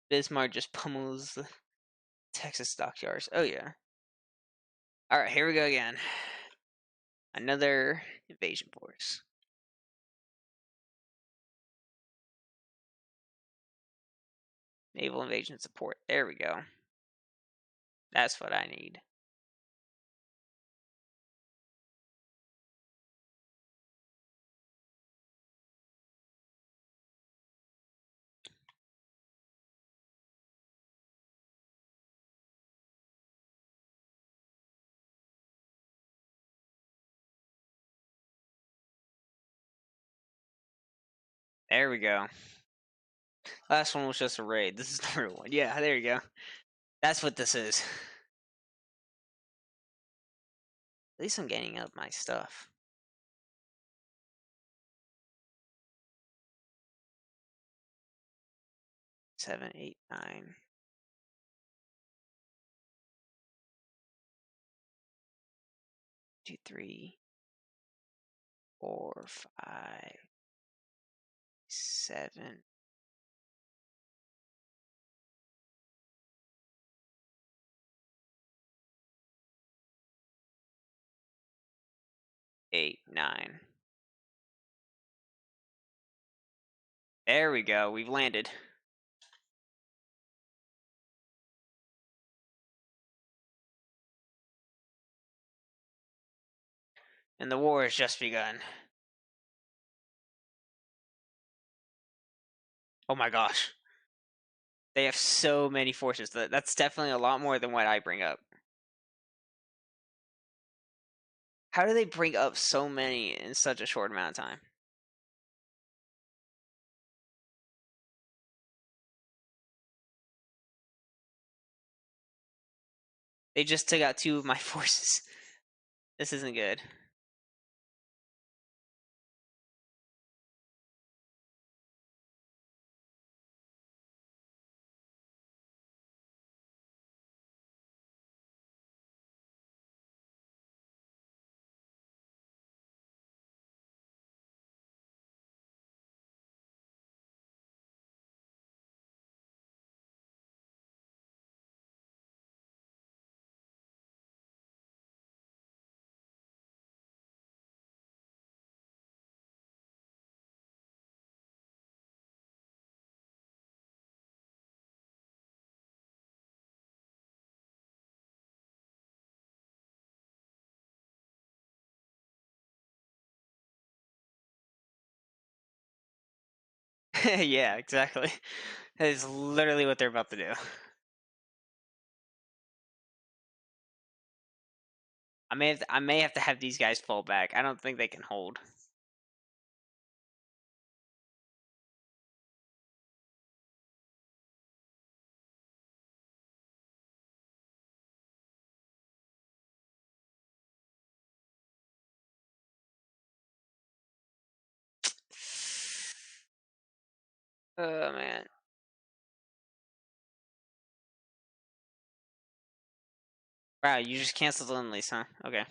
Bismarck just pummels the Texas stockyards. Oh yeah. All right, here we go again. Another invasion force. Naval invasion support. There we go. That's what I need. There we go. Last one was just a raid. This is the real one. Yeah, there you go. That's what this is. At least I'm gaining up my stuff. 7, 8, 9. 2, 3, 4, 5, 7. 8, 9. There we go. We've landed. And the war has just begun. Oh my gosh. They have so many forces. That's definitely a lot more than what I bring up. How do they bring up so many in such a short amount of time? They just took out 2 of my forces. This isn't good. Yeah, exactly. That is literally what they're about to do. I may have to have these guys fall back. I don't think they can hold. Oh man. Wow, you just canceled the lease, huh? Okay.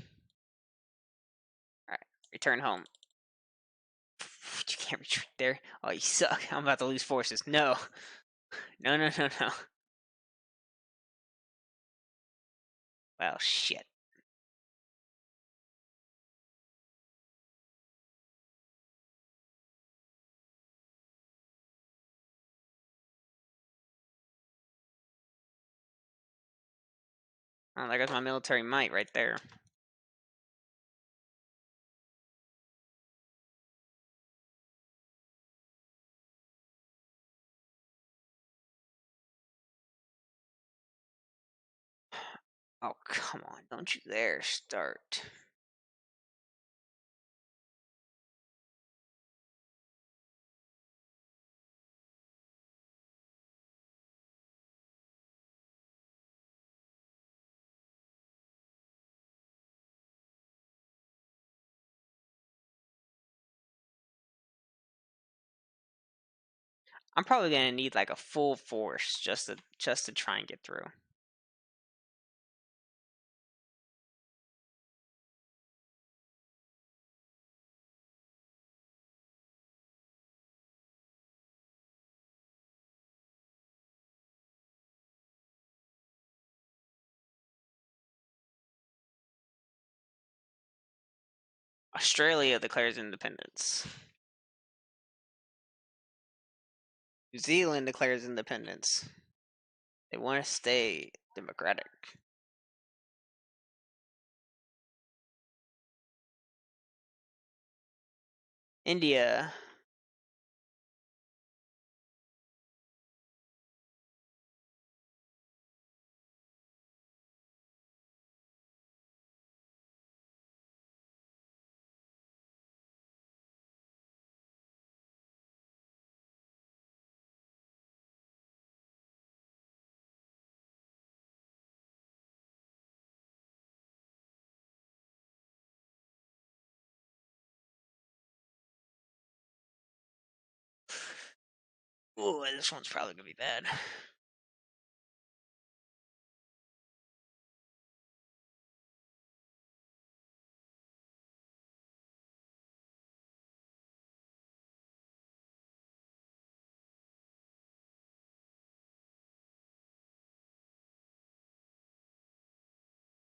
Alright. Return home. You can't retreat there. Oh, you suck. I'm about to lose forces. No. No, no, no, no. Well, shit. Oh, there goes my military might right there. Oh, come on. Don't you dare start. I'm probably gonna need like a full force just to try and get through. Australia declares independence. New Zealand declares independence. They want to stay democratic. India. Ooh, this one's probably gonna be bad.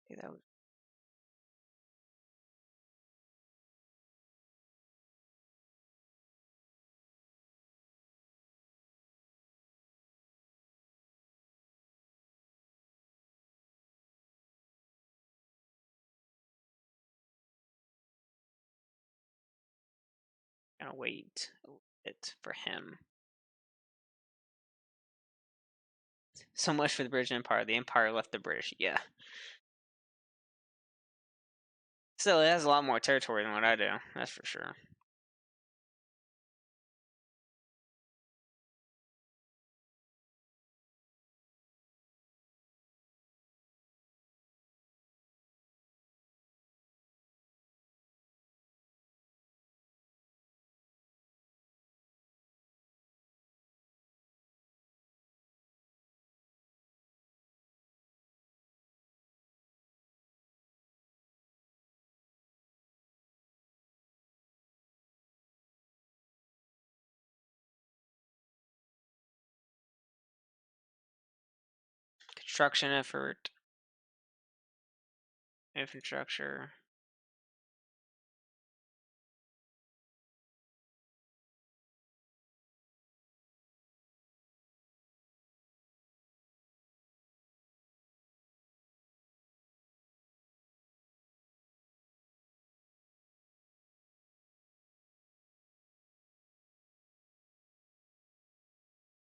Okay, that was gonna wait a bit for him. So much for the British Empire. The Empire left the British. Yeah. Still, it has a lot more territory than what I do. That's for sure. Construction effort. Infrastructure.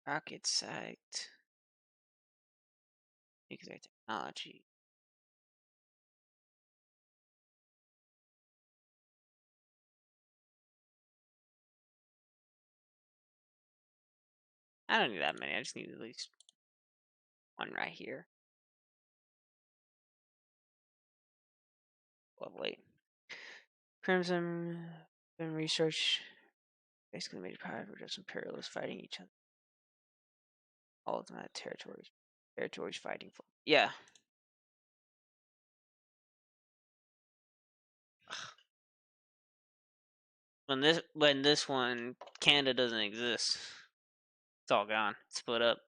Rocket site. Nuclear technology. I don't need that many. I just need at least one right here. Lovely. Crimson been research basically made it private for just imperialists fighting each other. All of them had territories. Territories fighting for. Yeah. When this one Canada doesn't exist, it's all gone. Split up,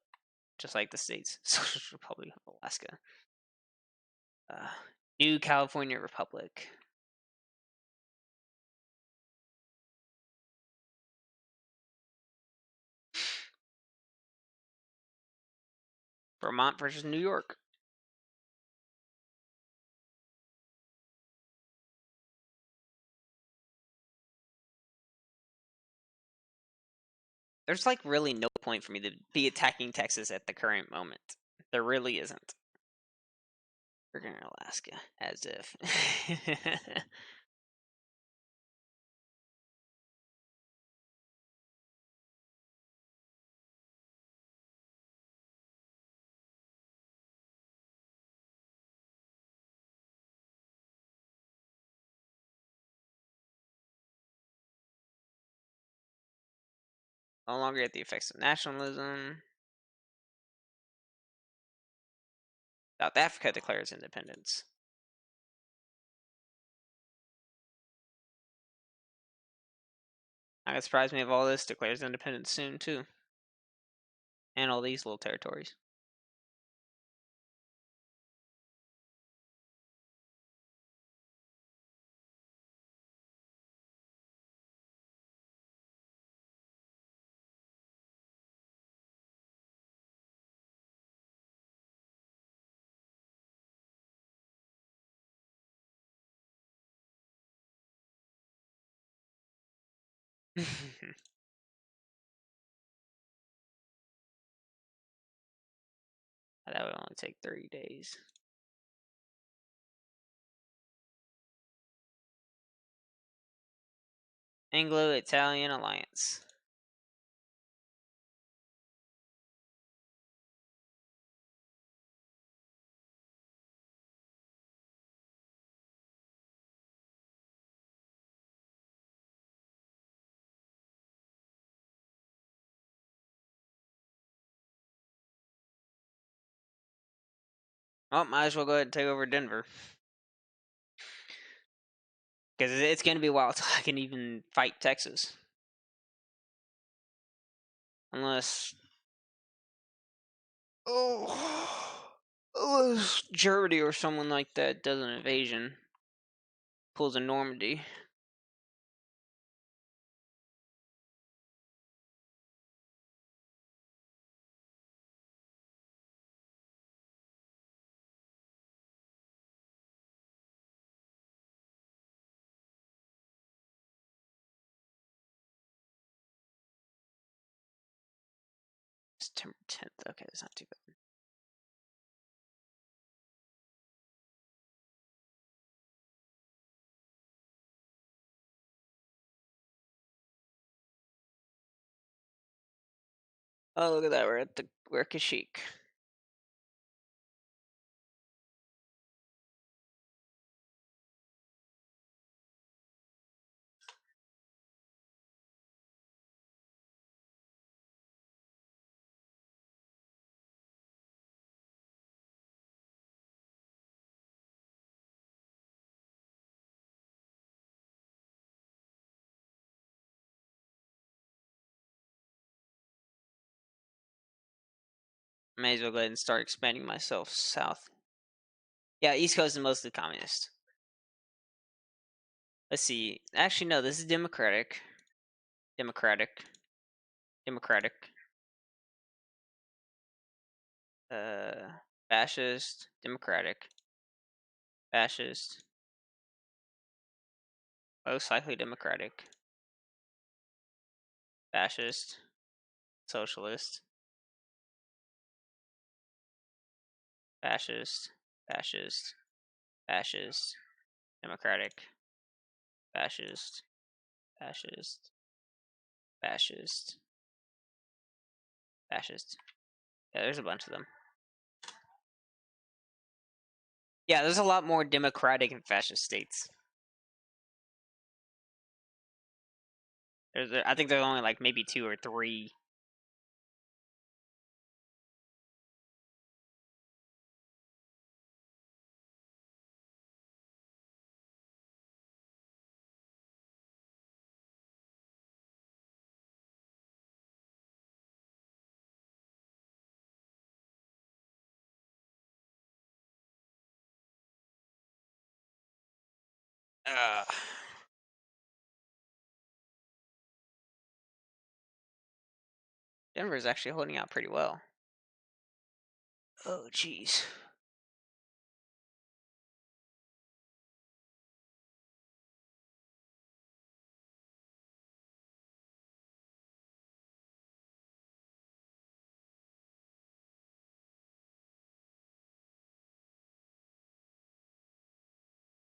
just like the states. Socialist Republic of Alaska. Uh, New California Republic. Vermont versus New York. there's like really no point for me to be attacking Texas at the current moment. There really isn't. Freaking Alaska, as if. No longer get the effects of nationalism. South Africa declares independence. Not gonna surprise me if all this declares independence soon too, and all these little territories. That would only take 30 days. Anglo-Italian alliance. Oh, might as well go ahead and take over Denver. Because it's going to be a while until I can even fight Texas. Unless... Oh... Unless Germany or someone like that does an invasion. Pulls a Normandy. September 10th. Okay, that's not too bad. Oh, look at that. We're at Kashyyyk. May as well go ahead and start expanding myself south. Yeah, East Coast is mostly communist. Let's see. Actually, no, this is democratic. Democratic. Democratic. Fascist. Democratic. Fascist. Most likely democratic. Fascist. Socialist. Fascist. Fascist. Fascist. Democratic. Fascist. Fascist. Fascist. Fascist. Yeah, there's a bunch of them. Yeah, there's a lot more democratic and fascist states. I think there's only like maybe 2 or 3. Uh, Denver's actually holding out pretty well. Oh, jeez.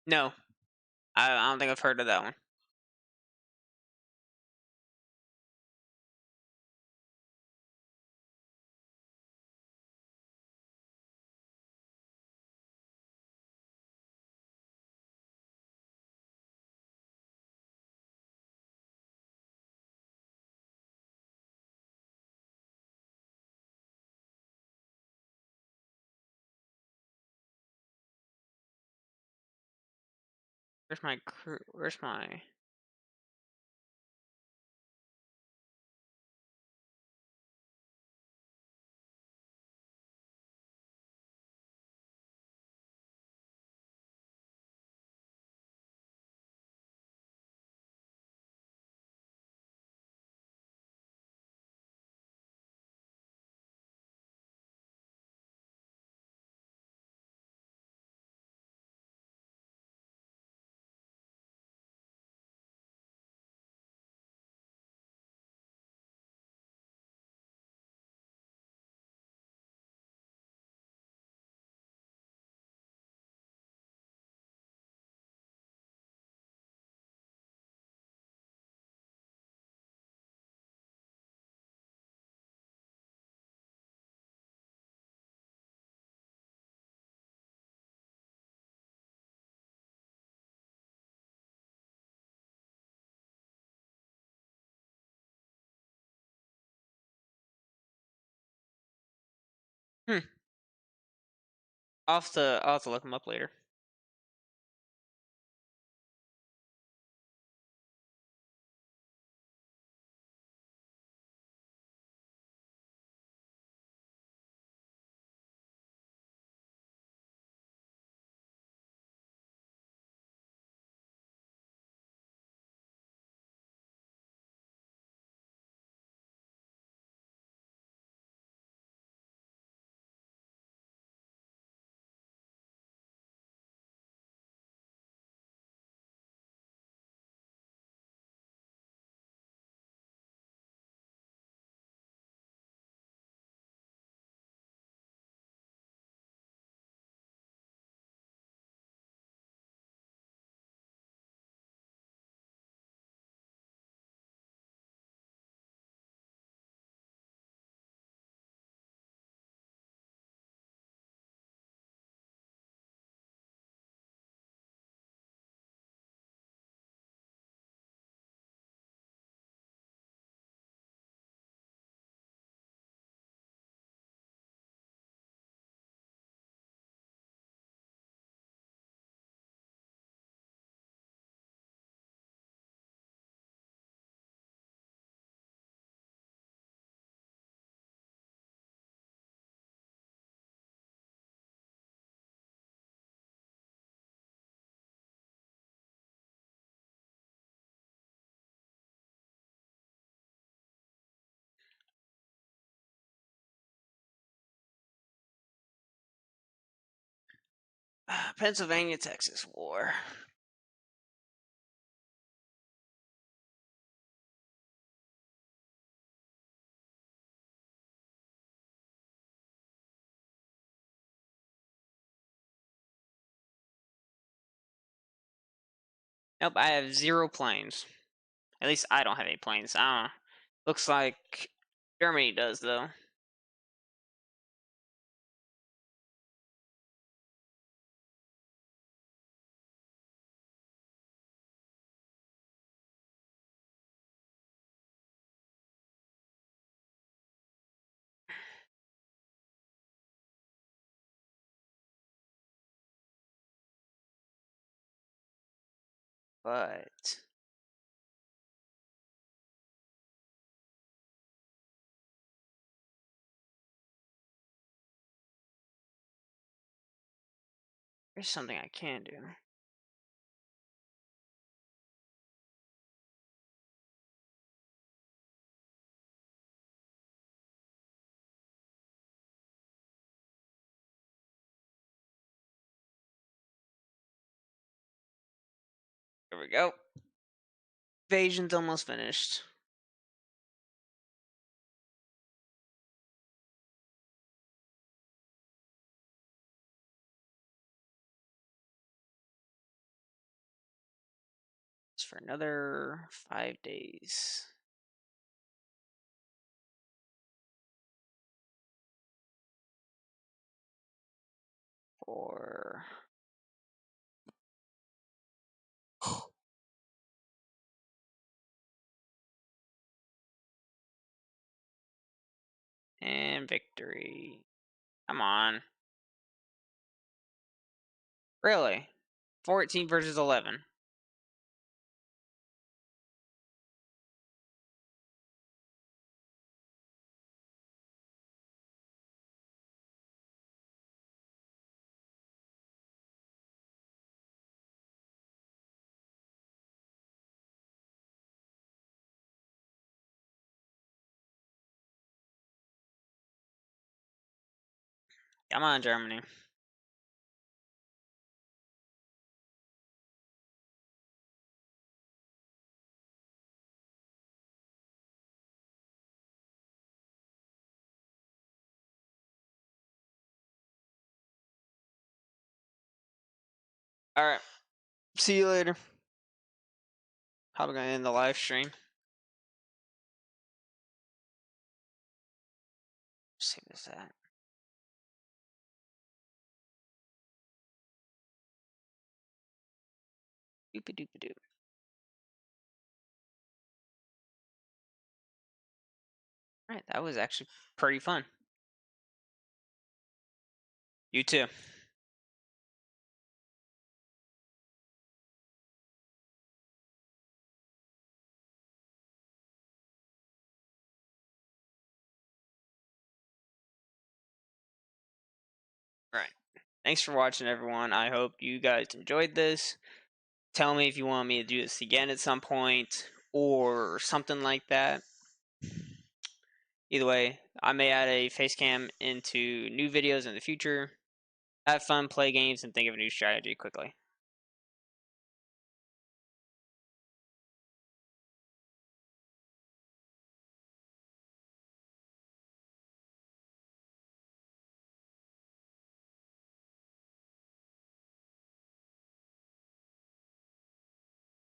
No, I don't think I've heard of that one. Where's my crew? Where's my? Hmm. I'll have to look them up later. Pennsylvania Texas War. Nope, I have 0 planes. At least I don't have any planes. I don't know. Looks like Germany does though. But there's something I can do. There we go. Invasion's almost finished. It's for another 5 days. For and victory. Come on. Really? 14 versus 11. Come on, Germany. Alright. See you later. How am I gonna end the live stream? Save this at. Doopy doopy doo. Alright, that was actually pretty fun. You too. Right. Thanks for watching, everyone. I hope you guys enjoyed this. Tell me if you want me to do this again at some point or something like that. Either way, I may add a face cam into new videos in the future. Have fun, play games, and think of a new strategy quickly.